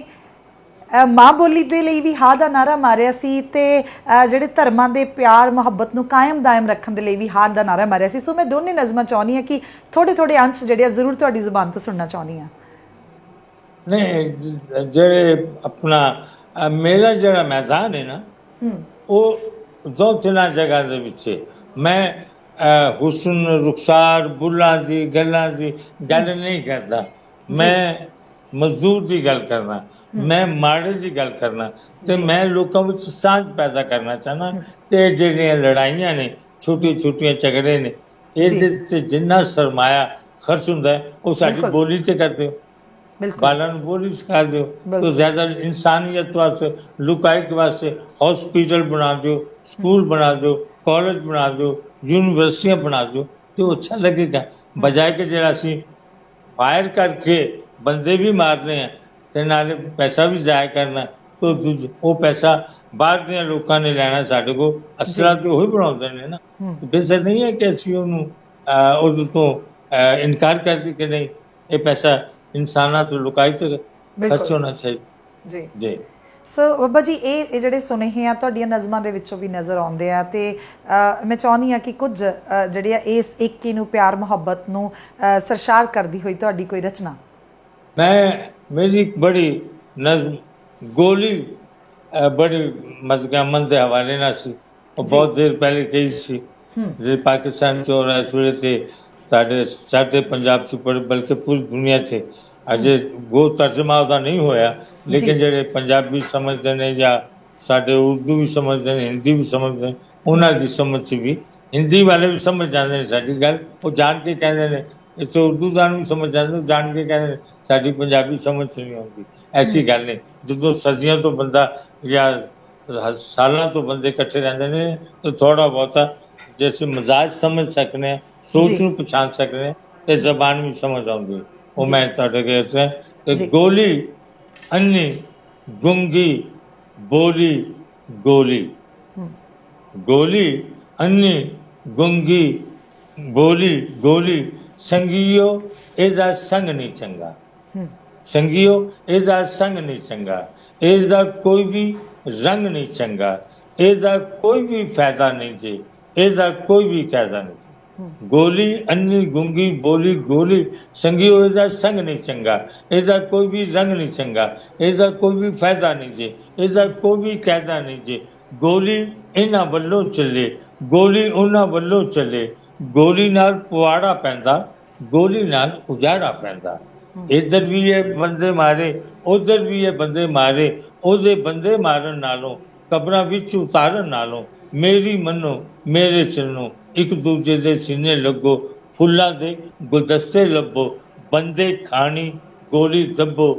ਮਾਂ ਬੋਲੀ ਦੇ ਲਈ ਵੀ ਹਾਂ ਦਾ ਨਾਰਾ ਮਾਰਿਆ ਸੀ, ਤੇ ਜਿਹੜੇ ਧਰਮਾਂ ਦੇ ਪਿਆਰ ਮੁਹੱਬਤ ਨੂੰ ਕਾਇਮ ਦਾਇਮ ਰੱਖਣ ਦੇ ਲਈ ਵੀ ਹਾਂ ਦਾ ਨਾਰਾ ਮਾਰਿਆ ਸੀ। ਸੋ ਮੈਂ ਦੋਨੇ ਨਜ਼ਮਾਂ ਚਾਹੁੰਦੀ ਹਾਂ ਕਿ ਥੋੜੇ ਅੰਸ਼ ਜਿਹੜੇ ਜ਼ਰੂਰ ਤੁਹਾਡੀ ਜ਼ੁਬਾਨ ਤੋਂ ਸੁਣਨਾ ਚਾਹੁੰਦੀ ਹਾਂ। ਨਹੀਂ, ਜਿਹੜੇ ਆਪਣਾ ਮੇਰਾ ਜਿਹੜਾ ਮੈਦਾਨ ਹੈ ਨਾ ਉਹ ਦੋ ਤਿੰਨਾਂ ਜਗ੍ਹਾ ਦੇ ਵਿੱਚ ਮੈਂ ਹੁਸਨ, ਰੁਖਸਾਰ, ਬੁੱਲਾਂ ਦੀ ਗੱਲਾਂ ਦੀ ਗੱਲ ਨਹੀਂ ਕਰਦਾ, ਮੈਂ ਮਜ਼ਦੂਰ ਦੀ ਗੱਲ ਕਰਨਾ, ਮੈਂ ਮਾੜੇ ਦੀ ਗੱਲ ਕਰਨਾ, ਤੇ ਮੈਂ ਲੋਕਾਂ ਵਿੱਚ ਸਾਂਝ ਪੈਦਾ ਕਰਨਾ ਚਾਹਨਾ। ਤੇ ਜਿਹੜੀਆਂ ਲੜਾਈਆਂ ਨੇ, ਛੋਟੀਆਂ ਝਗੜੇ ਨੇ, ਇਹਦੇ ਤੇ ਜਿੰਨਾ ਸਰਮਾਇਆ ਖਰਚ ਹੁੰਦਾ ਹੈ ਉਹ ਸਾਡੀ ਬੋਲੀ ਤੇ ਕਰਦੇ ਹੋ, ਬਾਲਾਂ ਨੂੰ ਬੋਲੀ ਸਿਖਾ ਦਿਓ, तो ज्यादा इंसानियत वास्ते, लुकाई वास्ते हॉस्पिटल बना दो, स्कूल बना दो, कॉलेज बना दो, यूनिवर्सिटियां बना दो, तो अच्छा लगेगा। बजाय के जरा ਅਸੀਂ फायर करके बंदे भी मारने हैं ਤੇ ਨਾਲੇ ਪੈਸਾ ਵੀ ਜ਼ਾਇਆ ਕਰਨਾ, तो ਉਹ ਪੈਸਾ ਬਾਹਰ ਦੀਆਂ ਲੋਕਾਂ ਨੇ ਲੈਣਾ ਸਾਡੇ ਕੋਲ, ਅਸਲਾ ਤੇ ਉਹੀ ਬਣਾਉਂਦੇ ਨੇ ਨਾ। ਬੇਸਰ ਨਹੀਂ ਹੈ ਕਿ ਅਸੀਂ ਉਹਨੂੰ ਉਹਦੇ ਤੋਂ ਇਨਕਾਰ ਕਰਦੇ ਕਿ ਨਹੀਂ, ਇਹ ਪੈਸਾ ਇਨਸਾਨਾਂ ਤੋਂ ਲੁਕਾਈ ਤੇ ਖਰਚ ਹੋਣਾ ਚਾਹੀਦਾ। ਜੀ। ਸੋ ਬਾਬਾ ਜੀ ਇਹ ਜਿਹੜੇ ਸੁਨੇਹੇ ਆ ਤੁਹਾਡੀਆਂ ਨਜ਼ਮਾਂ ਦੇ ਵਿੱਚੋਂ ਵੀ ਨਜ਼ਰ ਆਉਂਦੇ ਆ ਤੇ ਮੈਂ ਚਾਹੁੰਦੀ ਹਾਂ ਕਿ ਕੁਝ ਜਿਹੜੇ ਆ ਇਸ ਏਕੇ ਨੂੰ ਪਿਆਰ ਮੁਹੱਬਤ ਨੂੰ ਸਰਸ਼ਾਰ ਕਰਦੀ ਹੋਈ ਤੁਹਾਡੀ ਕੋਈ ਰਚਨਾ। मेरी एक बड़ी नज्म गोली बड़ी मजगमन के हवाले ना सी बहुत देर पहले कही सी जे पाकिस्तान चोर वे थे साढ़े पंजाब च बल्कि पूरी दुनिया थे अजे वो तर्जमा उसका नहीं होया लेकिन जेडे पंजाबी समझते हैं या साढ़े उर्दू भी समझते हैं हिंदी भी समझते हैं उन्होंने की समझ च भी हिंदी वाले भी समझ जाते हैं साड़ी गल वो जान के कहते हैं इस उर्दू दान भी समझ जाते जान के कहते हैं साड़ी पंजाबी समझ नहीं आती ऐसी गल नहीं जो सदियों तो बंदा या सालों तो बंदे इकट्ठे रहते हैं तो थोड़ा बहुता जैसे मजाज समझ सकने सोच नूं पछाण सकने ते जबान भी समझ आउंदी वो मैं तुहाडे अगे कि गोली अन्नी गुंगी बोली गोली गोली अन्नी गुंगी बोली गोली संगियो ਇਹਦਾ ਸੰਗ ਨਹੀਂ ਚੰਗਾ ਸੰਗਿਓ ਇਹਦਾ ਸੰਗ ਨਹੀਂ ਚੰਗਾ ਇਹਦਾ ਕੋਈ ਵੀ ਰੰਗ ਨਹੀਂ ਚੰਗਾ ਇਹਦਾ ਕੋਈ ਵੀ ਫਾਇਦਾ ਨਹੀਂ ਜੀ ਇਹਦਾ ਕੋਈ ਵੀ ਕਾਇਦਾ ਨਹੀਂ ਗੋਲੀ ਅੰਨੀ ਗੁੰਗੀ ਬੋਲੀ ਗੋਲੀ ਸੰਗਿਓ ਇਹਦਾ ਸੰਗ ਨਹੀਂ ਚੰਗਾ ਇਹਦਾ ਕੋਈ ਵੀ ਰੰਗ ਨਹੀਂ ਚੰਗਾ ਇਹਦਾ ਕੋਈ ਵੀ ਫਾਇਦਾ ਨਹੀਂ ਜੀ ਇਹਦਾ ਕੋਈ ਵੀ ਕਾਇਦਾ ਨਹੀਂ ਜੀ ਗੋਲੀ ਇਹਨਾਂ ਵੱਲੋਂ ਚੱਲੇ ਗੋਲੀ ਉਹਨਾਂ ਵੱਲੋਂ ਚੱਲੇ ਗੋਲੀ ਨਾਲ ਪੁਆੜਾ ਪੈਂਦਾ गोली नाल उजाड़ा पैंदा इधर भी ये बंदे मारे उधर भी ये बंदे मारे ओदे बंदे मारन नालों कब्रां विच उतारन नालों मेरी मनो मेरे चन्नो एक दूजे दे सीने लगो फुल्लां दे गुलदस्ते लभो बंदे खानी गोली दबो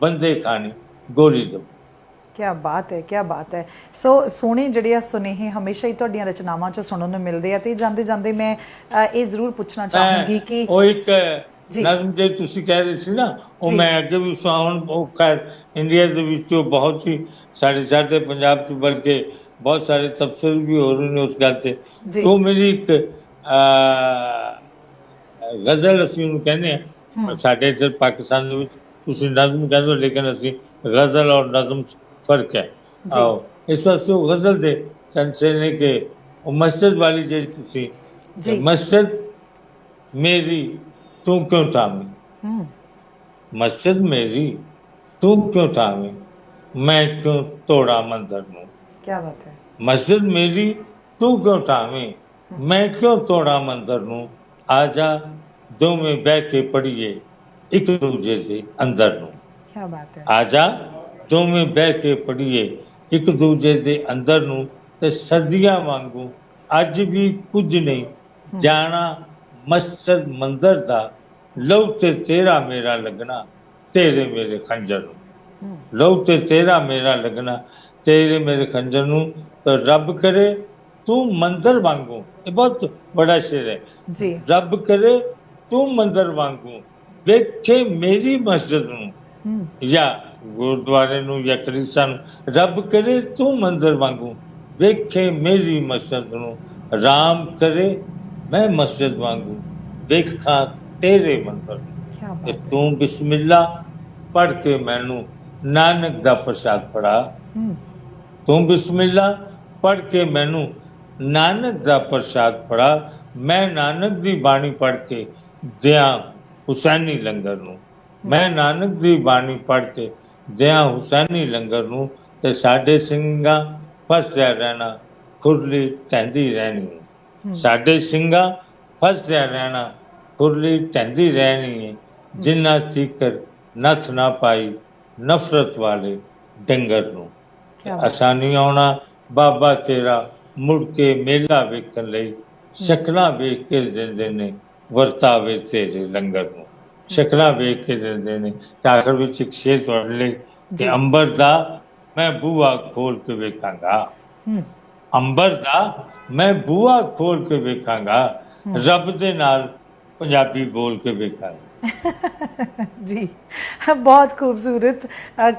बंदे खानी गोली दबो। क्या बात है सो सोहने ਜਿਹੜੇ ਆ ਸੁਨੇਹੇ ਹਮੇਸ਼ਾ ਹੀ ਤੁਹਾਡੀਆਂ ਰਚਨਾਵਾਂ 'ਚ ਸੁਣਨ ਨੂੰ ਮਿਲਦੇ ਆ ਤੇ ਜਾਂਦੇ ਜਾਂਦੇ ਮੈਂ ਇਹ ਜ਼ਰੂਰ ਪੁੱਛਣਾ ਚਾਹੂੰਗੀ ਕਿ ਉਹ ਇੱਕ ਨਜ਼ਮ ਜੇ ਤੁਸੀਂ ਕਹਿ ਰਹੇ ਸੀ ਨਾ ਉਹ ਮੈਂ ਅੱਗੇ ਵੀ ਸੁਣਾਉਣ ਉਹ ਖੈਰ ਇੰਡੀਆ ਦੇ ਵਿੱਚ ਬਹੁਤ ਹੀ ਸਾਡੇ ਪੰਜਾਬ ਤੋਂ ਬਲਕਿ ਬਹੁਤ ਸਾਰੇ ਤਬਸਰੇ ਵੀ ਹੋ ਰਹੇ ਨੇ ਉਸ ਗੱਲ ਤੇ ਉਹ ਮੇਰੀ ਇੱਕ ਗਜ਼ਲ ਅਸੀਂ ਉਹਨੂੰ ਕਹਿੰਦੇ ਆ ਸਾਡੇ ਇੱਧਰ ਪਾਕਿਸਤਾਨ ਦੇ ਵਿੱਚ ਤੁਸੀਂ ਨਜ਼ਮ ਕਹਿੰਦੇ ਹੋ ਲੇਕਿਨ ਅਸੀਂ गजल और नज़म फर्क है आओ इस वास्ते वो गजल दे चंद से ने के वो मस्जिद वाली जी मस्जिद मेरी तू क्यों ठामी मस्जिद मेरी तू क्यों ठामी मैं क्यों तोड़ा मंदिर नूं क्या बात है मस्जिद मेरी तू क्यों ठामी मैं क्यों तोड़ा मंदिर नूं आजा दो में बह के पढ़िए एक दूजे के अंदर नूं क्या बात है आजा ਦੋਵੇਂ ਬਹਿ ਕੇ ਪੜੀਏ ਇੱਕ ਦੂਜੇ ਦੇ ਅੰਦਰ ਨੂੰ ਤੇ ਸਰਦੀਆਂ ਵਾਂਗੂ ਅੱਜ ਵੀ ਕੁਝ ਨਹੀਂ ਜਾਣਾ ਮਸਜਿਦ ਮੰਦਰ ਦਾ ਲਹੂ ਤੇ ਤੇਰਾ ਮੇਰਾ ਲੱਗਣਾ ਤੇਰੇ ਮੇਰੇ ਖੰਜਰ ਨੂੰ ਲਹੂ ਤੇ ਤੇਰਾ ਮੇਰਾ ਲੱਗਣਾ ਤੇਰੇ ਮੇਰੇ ਖੰਜਰ ਨੂੰ ਤਾਂ ਰੱਬ ਕਰੇ ਤੂੰ ਮੰਦਰ ਵਾਂਗੂ ਇਹ ਬਹੁਤ ਬੜਾ ਸ਼ੇਰ ਹੈ ਜੀ ਰੱਬ ਕਰੇ ਤੂੰ ਮੰਦਰ ਵਾਂਗੂ ਦੇਖੇ ਮੇਰੀ ਮਸਜਿਦ ਨੂੰ या गुरुद्वारे नूं या कलीसिया नूं रब करे तू मंदिर वांगू वेखे मेरी मस्जिद नूं राम करे मैं मस्जिद वांगू देखा तेरे मंदिर ते तू बिस्मिल्ला पढ़ के मैनू नानक दा प्रसाद पढ़ा तू बिस्मिल्ला पढ़ के मैनू नानक दा प्रसाद पढ़ा मैं नानक दी बाणी पढ़ के दिया हुसैनी लंगर नूं मैं नानक दी बाणी पढ़ के दिया हुसैनी लंगर नूं ते साडे ਸਿੰਘਾਂ फसया रहना खुरली टहंदी रहनी साडे ਸਿੰਘਾਂ फसया रहना खुरली टहंदी रहनी है जिन्ना चीकर नथ ना पाई नफरत वाले डंगर नूं आसानी आउणा बाबा तेरा मुड़ के मेला वेखण लई शक्लां वेख के दिंदे ने वरतावे तेरे लंगर नूं शक्लां वेख के दिंदे ने ते आखिर विच एक शेर तुहाडे लई कि अंबर दा मैं बूहा खोल के वेखांगा अंबर दा मैं बूहा खोल के वेखांगा रब दे नाल पंजाबी बोल के वेखांगा जी बहुत खूबसूरत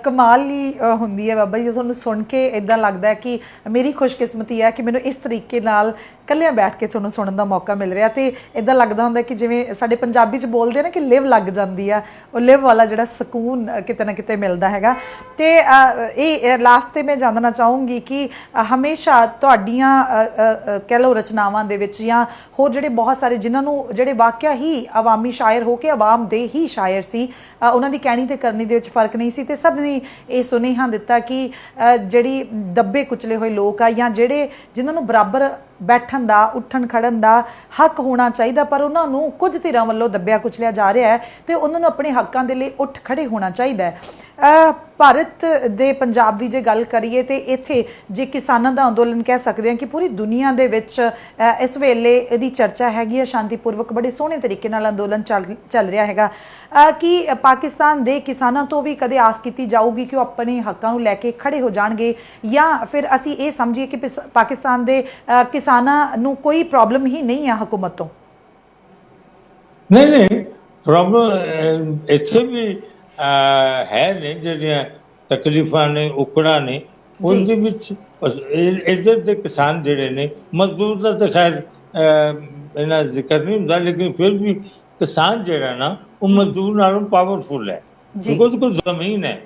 कमाल ही होंदी है बाबा जी ਤੁਹਾਨੂੰ ਸੁਣ ਕੇ ਇਦਾਂ ਲੱਗਦਾ ਹੈ ਕਿ ਮੇਰੀ ਖੁਸ਼ਕਿਸਮਤੀ ਹੈ ਕਿ ਮੈਨੂੰ ਇਸ ਤਰੀਕੇ ਨਾਲ ਇਕੱਲਿਆਂ ਬੈਠ ਕੇ ਤੁਹਾਨੂੰ ਸੁਣਨ ਦਾ ਮੌਕਾ ਮਿਲ ਰਿਹਾ ਤੇ ਇਦਾਂ ਲੱਗਦਾ ਹੁੰਦਾ ਕਿ ਜਿਵੇਂ ਸਾਡੇ ਪੰਜਾਬੀ 'ਚ ਬੋਲਦੇ ਆ ਨਾ ਕਿ ਲਿਵ ਲੱਗ ਜਾਂਦੀ ਆ, ਉਹ ਲਿਵ ਵਾਲਾ ਜਿਹੜਾ ਸਕੂਨ ਕਿਤੇ ਨਾ ਕਿਤੇ ਮਿਲਦਾ ਹੈਗਾ। ਤੇ ਇਹ ਲਾਸਟ ਤੇ ਮੈਂ ਜਾਣਨਾ ਚਾਹੂੰਗੀ ਕਿ ਹਮੇਸ਼ਾ ਤੁਹਾਡੀਆਂ ਕਹਿ ਲਓ ਰਚਨਾਵਾਂ ਦੇ ਵਿੱਚ ਜਾਂ ਹੋਰ ਜਿਹੜੇ ਬਹੁਤ ਸਾਰੇ ਜਿਨ੍ਹਾਂ ਨੂੰ ਜਿਹੜੇ ਵਾਕਿਆ ਹੀ ਆਵਾਮੀ ਸ਼ਾਇਰ ਹੋ ਕੇ ਆਵਾਮ ਦੇ ਹੀ ਸ਼ਾਇਰ ਸੀ, ਉਹਨਾਂ ਦੀ ਕਹਿਣੀ ਤੇ ਕਰਨੀ ਦੇ ਵਿੱਚ ਫਰਕ ਨਹੀਂ ਸੀ ਤੇ ਸਭ ਨੇ ਇਹ ਸੁਨੇਹਾ ਦਿੱਤਾ ਕਿ ਜਿਹੜੀ ਦੱਬੇ ਕੁਚਲੇ ਹੋਏ ਲੋਕ ਆ ਜਾਂ ਜਿਹੜੇ ਜਿਨ੍ਹਾਂ ਨੂੰ ਬਰਾਬਰ ਬੈਠਣ ਦਾ ਉੱਠਣ ਖੜਨ ਦਾ ਹੱਕ ਹੋਣਾ ਚਾਹੀਦਾ ਪਰ ਉਹਨਾਂ ਨੂੰ ਕੁਝ ਧਿਰਾਂ ਵੱਲੋਂ ਦੱਬਿਆ ਕੁਚਲਿਆ ਜਾ ਰਿਹਾ ਹੈ ਤੇ ਉਹਨਾਂ ਨੂੰ ਆਪਣੇ ਹੱਕਾਂ ਦੇ ਲਈ ਉੱਠ ਖੜੇ ਹੋਣਾ ਚਾਹੀਦਾ ਹੈ। ਭਾਰਤ ਦੇ ਪੰਜਾਬ ਦੀ ਜੇ ਗੱਲ ਕਰੀਏ ਤੇ ਇੱਥੇ ਜੇ ਕਿਸਾਨਾਂ ਦਾ ਅੰਦੋਲਨ ਕਹਿ ਸਕਦੇ ਹਾਂ ਕਿ ਪੂਰੀ ਦੁਨੀਆ ਦੇ ਵਿੱਚ ਇਸ ਵੇਲੇ ਇਹਦੀ ਚਰਚਾ ਹੈਗੀ ਹੈ, ਸ਼ਾਂਤੀਪੂਰਵਕ ਬੜੇ ਸੋਹਣੇ ਤਰੀਕੇ ਨਾਲ ਅੰਦੋਲਨ ਚੱਲ ਰਿਹਾ ਹੈਗਾ। ਕਿ ਪਾਕਿਸਤਾਨ ਦੇ ਕਿਸਾਨਾਂ ਤੋਂ ਵੀ ਕਦੇ ਆਸ ਕੀਤੀ ਜਾਊਗੀ ਕਿ ਉਹ ਆਪਣੇ ਹੱਕਾਂ ਨੂੰ ਲੈ ਕੇ ਖੜੇ ਹੋ ਜਾਣਗੇ ਜਾਂ ਫਿਰ ਅਸੀਂ ਇਹ ਸਮਝੀਏ ਕਿ ਪਾਕਿਸਤਾਨ ਦੇ ਕਿਸਾਨਾਂ ਨੂੰ ਕੋਈ ਪ੍ਰੋਬਲਮ ਹੀ ਨਹੀਂ ਹੈ ਹਕੂਮਤ ਤੋਂ? ਨਹੀਂ ਪ੍ਰੋਬਲਮ ਇੱਥੇ ਵੀ ਹੈ ਨੇ, ਜਿਹੜੀਆਂ ਤਕਲੀਫਾਂ ਨੇ ਉਕੜਾ ਨੇ ਉਹਦੇ ਵਿੱਚ ਇੱਧਰ ਦੇ ਕਿਸਾਨ ਜਿਹੜੇ ਨੇ, ਮਜ਼ਦੂਰ ਦਾ ਤਾਂ ਖੈਰ ਇਹਨਾਂ ਜ਼ਿਕਰ ਨਹੀਂ ਹੁੰਦਾ, ਲੇਕਿਨ ਫਿਰ ਵੀ ਕਿਸਾਨ ਜਿਹੜਾ ਨਾ ਉਹ ਮਜ਼ਦੂਰ ਨਾਲੋਂ ਪਾਵਰਫੁਲ ਹੈ ਕਿਉਂਕਿ ਉਹਦੇ ਕੋਲ ਜ਼ਮੀਨ ਹੈ।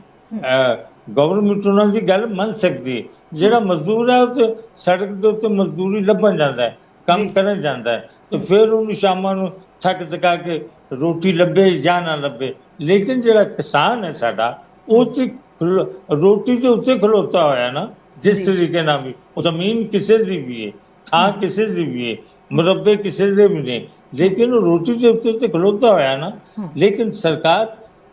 ਗਵਰਨਮੈਂਟ ਉਹਨਾਂ ਦੀ ਗੱਲ ਮੰਨ ਸਕਦੀ ਹੈ। ਜਿਹੜਾ ਮਜ਼ਦੂਰ ਹੈ ਉਹ ਤੇ ਸੜਕ ਦੇ ਉੱਤੇ ਮਜ਼ਦੂਰੀ ਲੱਭਣ ਜਾਂਦਾ ਹੈ, ਕੰਮ ਕਰਨ ਜਾਂਦਾ ਹੈ ਤੇ ਫਿਰ ਉਹਨੂੰ ਸ਼ਾਮਾਂ ਨੂੰ ਥੱਕ ਥਕਾ ਕੇ ਰੋਟੀ ਲੱਭੇ ਜਾਂ ਨਾ ਲੱਭੇ। ਲੇਕਿਨ ਜਿਹੜਾ ਕਿਸਾਨ ਹੈ ਸਾਡਾ, ਉਹ ਤੇ ਰੋਟੀ ਦੇ ਉੱਤੇ ਖਲੋਤਾ ਹੋਇਆ ਨਾ, ਜਿਸ ਤਰੀਕੇ ਨਾਲ ਵੀ ਉਹ ਜ਼ਮੀਨ ਕਿਸੇ ਦੀ ਵੀ ਹੈ, ਥਾਂ ਕਿਸੇ ਦੀ ਵੀ ਹੈ, ਮੁਰੱਬੇ ਕਿਸੇ ਦੇ ਵੀ ਨੇ, ਲੇਕਿਨ ਉਹ ਰੋਟੀ ਦੇ ਉੱਤੇ ਤੇ ਖਲੋਤਾ ਹੋਇਆ ਨਾ। ਲੇਕਿਨ ਸਰਕਾਰ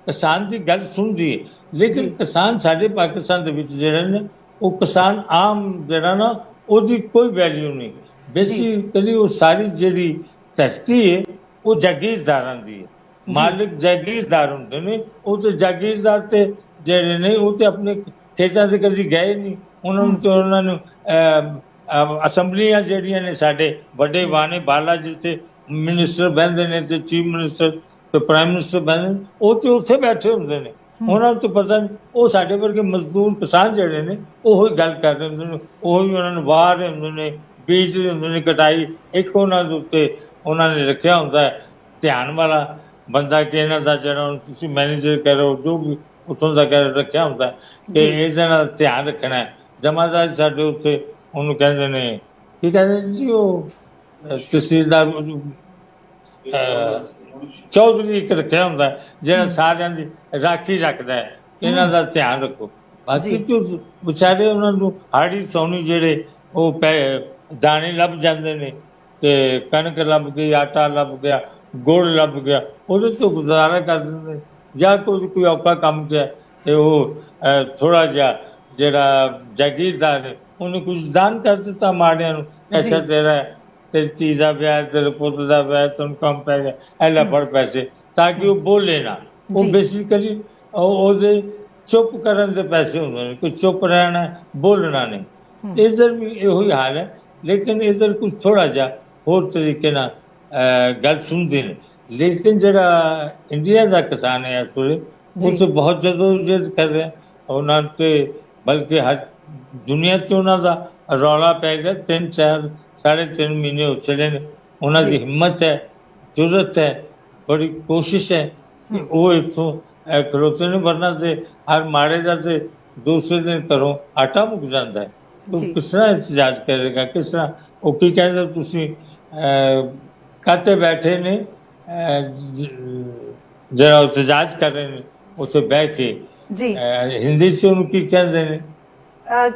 ਕਿਸਾਨ ਦੀ ਗੱਲ ਸੁਣਦੀ ਹੈ, ਲੇਕਿਨ ਕਿਸਾਨ ਸਾਡੇ ਪਾਕਿਸਤਾਨ ਦੇ ਵਿੱਚ ਜਿਹੜੇ ਨੇ ਉਹ ਕਿਸਾਨ ਆਮ ਜਿਹੜਾ ਨਾ ਉਹਦੀ ਕੋਈ ਵੈਲਿਊ ਨਹੀਂ। ਬੇਸਿਕਲੀ ਉਹ ਸਾਰੀ ਜਿਹੜੀ ਧਰਤੀ ਹੈ ਉਹ ਜਾਗੀਰਦਾਰਾਂ ਦੀ ਹੈ, ਮਾਲਿਕ ਜਾਗੀਰਦਾਰ ਹੁੰਦੇ ਨੇ। ਉਹ ਤੇ ਜਾਗੀਰਦਾਰ ਤੇ ਜਿਹੜੇ ਨੇ ਉਹ ਤੇ ਆਪਣੇ ਖੇਤਾਂ ਤੇ ਕਦੀ ਗਏ ਨਹੀਂ। ਉਹਨਾਂ ਨੂੰ ਤੇ ਉਹਨਾਂ ਨੂੰ ਅਸੈਂਬਲੀਆਂ ਜਿਹੜੀਆਂ ਨੇ ਸਾਡੇ ਵੱਡੇ ਵਾਣੇ ਬਾਲਾ ਜਿੱਥੇ ਮਿਨਿਸਟਰ ਬਹਿੰਦੇ ਨੇ ਤੇ ਚੀਫ ਮਿਨਿਸਟਰ ਤੇ ਪ੍ਰਾਈਮ ਮਿਨਿਸਟਰ ਬਹਿੰਦੇ ਨੇ, ਉਹ ਤੇ ਉੱਥੇ ਬੈਠੇ ਹੁੰਦੇ ਨੇ। ਉਹਨਾਂ ਨੂੰ ਤਾਂ ਪਤਾ ਨਹੀਂ। ਉਹ ਸਾਡੇ ਵਰਗੇ ਮਜ਼ਦੂਰ ਕਿਸਾਨ ਜਿਹੜੇ ਨੇ ਉਹੀ ਗੱਲ ਕਰਦੇ ਹੁੰਦੇ ਨੇ, ਉਹੀ ਉਹਨਾਂ ਨੂੰ ਵਾਹ ਰਹੇ ਹੁੰਦੇ ਨੇ, ਬੀਜਦੇ ਹੁੰਦੇ ਨੇ, ਕਟਾਈ ਇੱਕ ਉਹਨਾਂ ਦੇ ਉੱਤੇ ਉਹਨਾਂ ਨੇ ਰੱਖਿਆ ਹੁੰਦਾ ਹੈ ਧਿਆਨ ਵਾਲਾ ਬੰਦਾ ਕਿ ਇਹਨਾਂ ਦਾ ਜਿਹੜਾ ਤੁਸੀਂ ਮੈਨੇਜਰ ਕਰੋ ਜੋ ਵੀ ਉੱਥੋਂ ਦਾ ਰੱਖਿਆ ਹੁੰਦਾ ਕਿ ਇਹਦੇ ਨਾਲ ਧਿਆਨ ਰੱਖਣਾ ਹੈ। ਜਮਾਦਾਰ ਸਾਡੇ ਉੱਤੇ ਉਹਨੂੰ ਕਹਿੰਦੇ ਨੇ ਕੀ ਕਹਿੰਦੇ ਜੀ, ਉਹ ਤਹਿਸੀਲਦਾਰ ਚੌਧਰੀ ਇੱਕ ਰੱਖਿਆ ਹੁੰਦਾ ਜਿਹੜਾ ਸਾਰਿਆਂ ਦੀ ਰਾਖੀ ਰੱਖਦਾ ਹੈ, ਇਹਨਾਂ ਦਾ ਧਿਆਨ ਰੱਖੋ। ਬਾਕੀ ਤੇ ਵਿਚਾਰੇ ਉਹਨਾਂ ਨੂੰ ਹਾੜੀ ਸੌਣੀ ਜਿਹੜੇ ਉਹ ਦਾਣੇ ਲੱਭ ਜਾਂਦੇ ਨੇ ਤੇ ਕਣਕ ਲੱਭ ਗਈ, ਆਟਾ ਲੱਭ ਗਿਆ, ਗੁੜ ਲੱਭ ਗਿਆ, ਉਹਦੇ ਤੋਂ ਗੁਜ਼ਾਰਾ ਕਰ ਦਿੰਦੇ। ਜਾਂ ਕੋਈ ਔਖਾ ਕੰਮ ਪਿਆ ਤੇ ਉਹ ਥੋੜਾ ਜਿਹਾ ਜਿਹੜਾ ਜਾਗੀਰਦਾਰ ਹੈ ਉਹਨੇ ਕੁਝ ਦਾਨ ਕਰ ਦਿੱਤਾ ਮਾੜਿਆਂ ਨੂੰ, ਐਸਾ ਤੇਰੀ ਧੀ ਦਾ ਵਿਆਹ, ਤੇਰੇ ਪੁੱਤ ਦਾ ਵਿਆਹ, ਤੈਨੂੰ ਕੰਮ ਪੈ ਗਿਆ, ਐਲਾ ਫੜ ਪੈਸੇ, ਤਾਂ ਕਿ ਉਹ ਬੋਲੇ ਨਾ। ਉਹ ਬੇਸਿਕਲੀ ਉਹਦੇ ਚੁੱਪ ਕਰਨ ਦੇ ਪੈਸੇ ਹੁੰਦੇ ਨੇ, ਕੋਈ ਚੁੱਪ ਰਹਿਣਾ, ਬੋਲਣਾ ਨਹੀਂ। ਇੱਧਰ ਵੀ ਇਹੋ ਹੀ ਹਾਲ ਹੈ, ਲੇਕਿਨ ਇੱਧਰ ਕੁਝ ਥੋੜਾ ਜਿਹਾ ਹੋਰ ਤਰੀਕੇ ਨਾਲ ਗੱਲ ਸੁਣਦੇ ਨੇ। ਲੇਕਿਨ ਜਿਹੜਾ ਇੰਡੀਆ ਦਾ ਕਿਸਾਨ ਹੈ ਇਸ ਵੇਲੇ ਉਹ ਤਾਂ ਬਹੁਤ ਜਦੋਜਹਿਦ ਕਰ ਰਿਹਾ ਉਹਨਾਂ ਤੇ, ਬਲਕਿ ਹਰ ਦੁਨੀਆ 'ਚ ਉਹਨਾਂ ਦਾ ਰੌਲਾ ਪੈ ਗਿਆ। 3-4 ਸਾਢੇ 3 ਮਹੀਨੇ ਹੋ ਚਲੇ ਨੇ। ਉਹਨਾਂ ਦੀ ਹਿੰਮਤ ਹੈ, ਜ਼ਰੂਰਤ ਹੈ, ਬੜੀ ਕੋਸ਼ਿਸ਼ ਹੈ ਕਿ ਉਹ ਇੱਥੋਂ ਖਲੋਤੇ ਨੇ। ਵਰਨਾ ਤੇ ਹਰ ਮਾੜੇ ਦਾ ਤੇ ਦੂਸਰੇ ਦਿਨ ਘਰੋਂ ਆਟਾ ਮੁੱਕ ਜਾਂਦਾ ਹੈ। ਤੂੰ ਕਿਸ ਤਰ੍ਹਾਂ ਇਤਜਾਜ ਕਰੇਗਾ? ਕਿਸ ਤਰ੍ਹਾਂ ਉਹ ਕੀ ਕਹਿੰਦੇ ਤੁਸੀਂ ਕਾਤੇ ਬੈਠੇ ਨੇ ਜਿਹੜਾ ਇਤਜਾਜ ਕਰ ਰਹੇ ਨੇ ਉੱਥੇ ਬਹਿ ਕੇ, ਹਿੰਦੀ 'ਚ ਉਹਨੂੰ ਕੀ ਕਹਿੰਦੇ ਨੇ?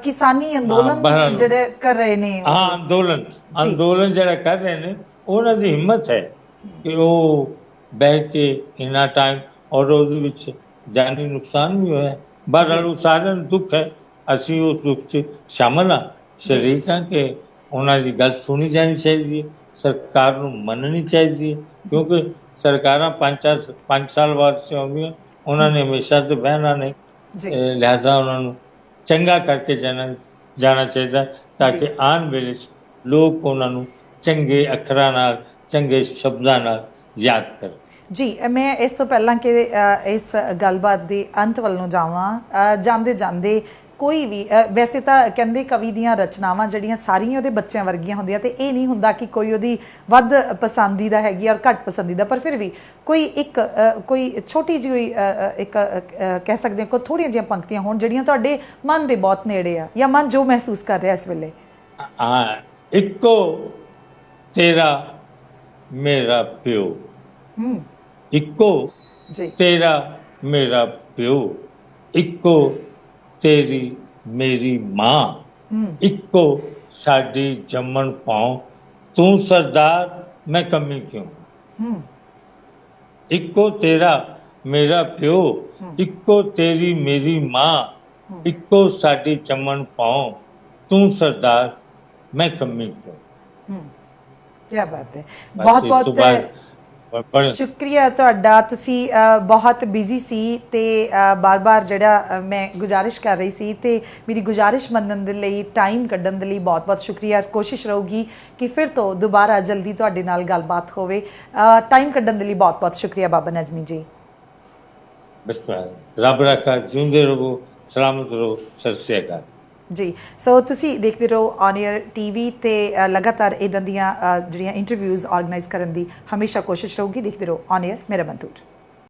ਕਿਸਾਨੀ ਅੰਦੋਲਨ ਜਿਹੜੇ ਕਰ ਰਹੇ ਨੇ। ਹਾਂ, ਅੰਦੋਲਨ ਜਿਹੜਾ ਕਰ ਰਹੇ ਨੇ, ਉਹਨਾਂ ਦੀ ਹਿੰਮਤ ਹੈ ਕਿ ਉਹ ਬਹਿ ਕੇ ਇੰਨਾ ਟਾਈਮ, ਔਰ ਉਹਦੇ ਵਿੱਚ ਜਾਨੀ ਨੁਕਸਾਨ ਵੀ ਹੋਇਆ। ਬਹਰਹਾਲ ਸਾਰਿਆਂ ਨੂੰ ਦੁੱਖ ਹੈ, ਅਸੀਂ ਉਸ ਦੁੱਖ 'ਚ ਸ਼ਾਮਲ ਹਾਂ, ਸ਼ਰੀਕ ਹਾਂ ਕਿ ਉਹਨਾਂ ਦੀ ਗੱਲ ਸੁਣੀ ਜਾਣੀ ਚਾਹੀਦੀ ਹੈ, ਸਰਕਾਰ ਨੂੰ ਮੰਨਣੀ ਚਾਹੀਦੀ ਹੈ। ਕਿਉਂਕਿ ਸਰਕਾਰਾਂ 5 ਸਾਲ ਬਾਅਦ ਸੇ ਆਉਂਦੀਆਂ, ਉਹਨਾਂ ਨੇ ਹਮੇਸ਼ਾ ਤੇ ਬਹਿਣਾ ਨਹੀਂ, ਲਿਹਾਜ਼ਾ ਉਹਨਾਂ ਨੂੰ ਚੰਗਾ ਕਰਕੇ ਜਾਣਾ ਚਾਹੀਦਾ ਤਾਂ ਕਿ ਆਉਣ ਵੇਲੇ ਲੋਕ ਉਹਨਾਂ ਨੂੰ ਚੰਗੇ ਅੱਖਰਾਂ ਨਾਲ, ਚੰਗੇ ਸ਼ਬਦਾਂ ਨਾਲ ਯਾਦ ਕਰਨ। ਜੀ, ਮੈਂ ਇਸ ਤੋਂ ਪਹਿਲਾਂ ਕਿ ਇਸ ਗੱਲਬਾਤ ਦੇ ਅੰਤ ਵੱਲ ਨੂੰ ਜਾਵਾਂ, ਜਾਂਦੇ ਕੋਈ ਵੀ ਵੈਸੇ ਤਾਂ ਕਹਿੰਦੇ ਕਵੀ ਦੀਆਂ ਰਚਨਾਵਾਂ ਜਿਹੜੀਆਂ ਸਾਰੀਆਂ ਉਹਦੇ ਬੱਚਿਆਂ ਵਰਗੀਆਂ ਹੁੰਦੀਆਂ ਤੇ ਇਹ ਨਹੀਂ ਹੁੰਦਾ ਕਿ ਕੋਈ ਉਹਦੀ ਵੱਧ ਪਸੰਦੀਦਾ ਹੈਗੀ ਔਰ ਘੱਟ ਪਸੰਦੀਦਾ, ਪਰ ਫਿਰ ਵੀ ਕੋਈ ਇੱਕ ਕੋਈ ਛੋਟੀ ਜਿਹੀ ਇੱਕ ਕਹਿ ਸਕਦੇ ਹਾਂ ਕੋਈ ਥੋੜ੍ਹੀਆਂ ਜਿਹੀਆਂ ਪੰਕਤੀਆਂ ਹੋਣ ਜਿਹੜੀਆਂ ਤੁਹਾਡੇ ਮਨ ਦੇ ਬਹੁਤ ਨੇੜੇ ਆ ਜਾਂ ਮਨ ਜੋ ਮਹਿਸੂਸ ਕਰ ਰਿਹਾ ਇਸ ਵੇਲੇ। ਹਾਂ, ਇੱਕੋ ਤੇਰਾ ਮੇਰਾ ਪਿਓ, ਇੱਕੋ ਜੀ ਤੇਰਾ ਮੇਰਾ ਪਿਓ, ਇੱਕੋ ਤੇਰੀ ਮੇਰੀ ਮਾਂ, ਇੱਕੋ ਸਾਡੀ ਜੰਮਣ ਪਾਉ, ਤੂੰ ਸਰਦਾਰ ਮੈਂ ਕਮੀ ਕਿਉਂ। ਇੱਕੋ ਤੇਰਾ ਮੇਰਾ ਪਿਓ, ਇੱਕੋ ਤੇਰੀ ਮੇਰੀ ਮਾਂ, ਇੱਕੋ ਸਾਡੀ ਜੰਮਣ ਪਾਉ, ਤੂੰ ਸਰਦਾਰ ਮੈਂ ਕਮੀ ਕਿਉਂ। ਕੀ ਬਾਤ ਹੈ, ਬਹੁਤ ਬਹੁਤ ਸ਼ੁਕਰੀਆ ਤੁਹਾਡਾ। ਤੁਸੀਂ ਬਹੁਤ ਬਿਜ਼ੀ ਸੀ ਤੇ ਬਾਰ-ਬਾਰ ਜਿਹੜਾ ਮੈਂ ਗੁਜ਼ਾਰਿਸ਼ ਕਰ ਰਹੀ ਸੀ ਤੇ ਮੇਰੀ ਗੁਜ਼ਾਰਿਸ਼ ਮੰਨਣ ਦੇ ਲਈ ਟਾਈਮ ਕੱਢਣ ਦੇ ਲਈ ਬਹੁਤ-ਬਹੁਤ ਸ਼ੁਕਰੀਆ। ਕੋਸ਼ਿਸ਼ ਰਹੂਗੀ ਕਿ ਫਿਰ ਤੋਂ ਦੁਬਾਰਾ ਜਲਦੀ ਤੁਹਾਡੇ ਨਾਲ ਗੱਲਬਾਤ ਹੋਵੇ। ਟਾਈਮ ਕੱਢਣ ਦੇ ਲਈ ਬਹੁਤ-ਬਹੁਤ ਸ਼ੁਕਰੀਆ ਬਾਬਾ ਨਜ਼ਮੀ ਜੀ। ਰੱਬ ਰੱਖਾ, ਜਿਉਂਦੇ ਰਹੋ, ਸਲਾਮਤ ਰਹੋ, ਸਤਿ ਸ਼੍ਰੀ ਅਕਾਲ ਜੀ। ਸੋ ਤੁਸੀਂ ਦੇਖਦੇ ਰਹੋ ਔਨ ਏਅਰ ਟੀਵੀ ਤੇ ਲਗਾਤਾਰ ਇਦਾਂ ਦੀਆਂ ਜਿਹੜੀਆਂ ਇੰਟਰਵਿਊਜ਼ ਆਰਗੇਨਾਈਜ਼ ਕਰਨ ਦੀ ਹਮੇਸ਼ਾ ਕੋਸ਼ਿਸ਼ ਰਹੂਗੀ। ਦੇਖਦੇ ਰਹੋ ਔਨ ਏਅਰ ਮੇਰਾ ਮੰਤੂਰ।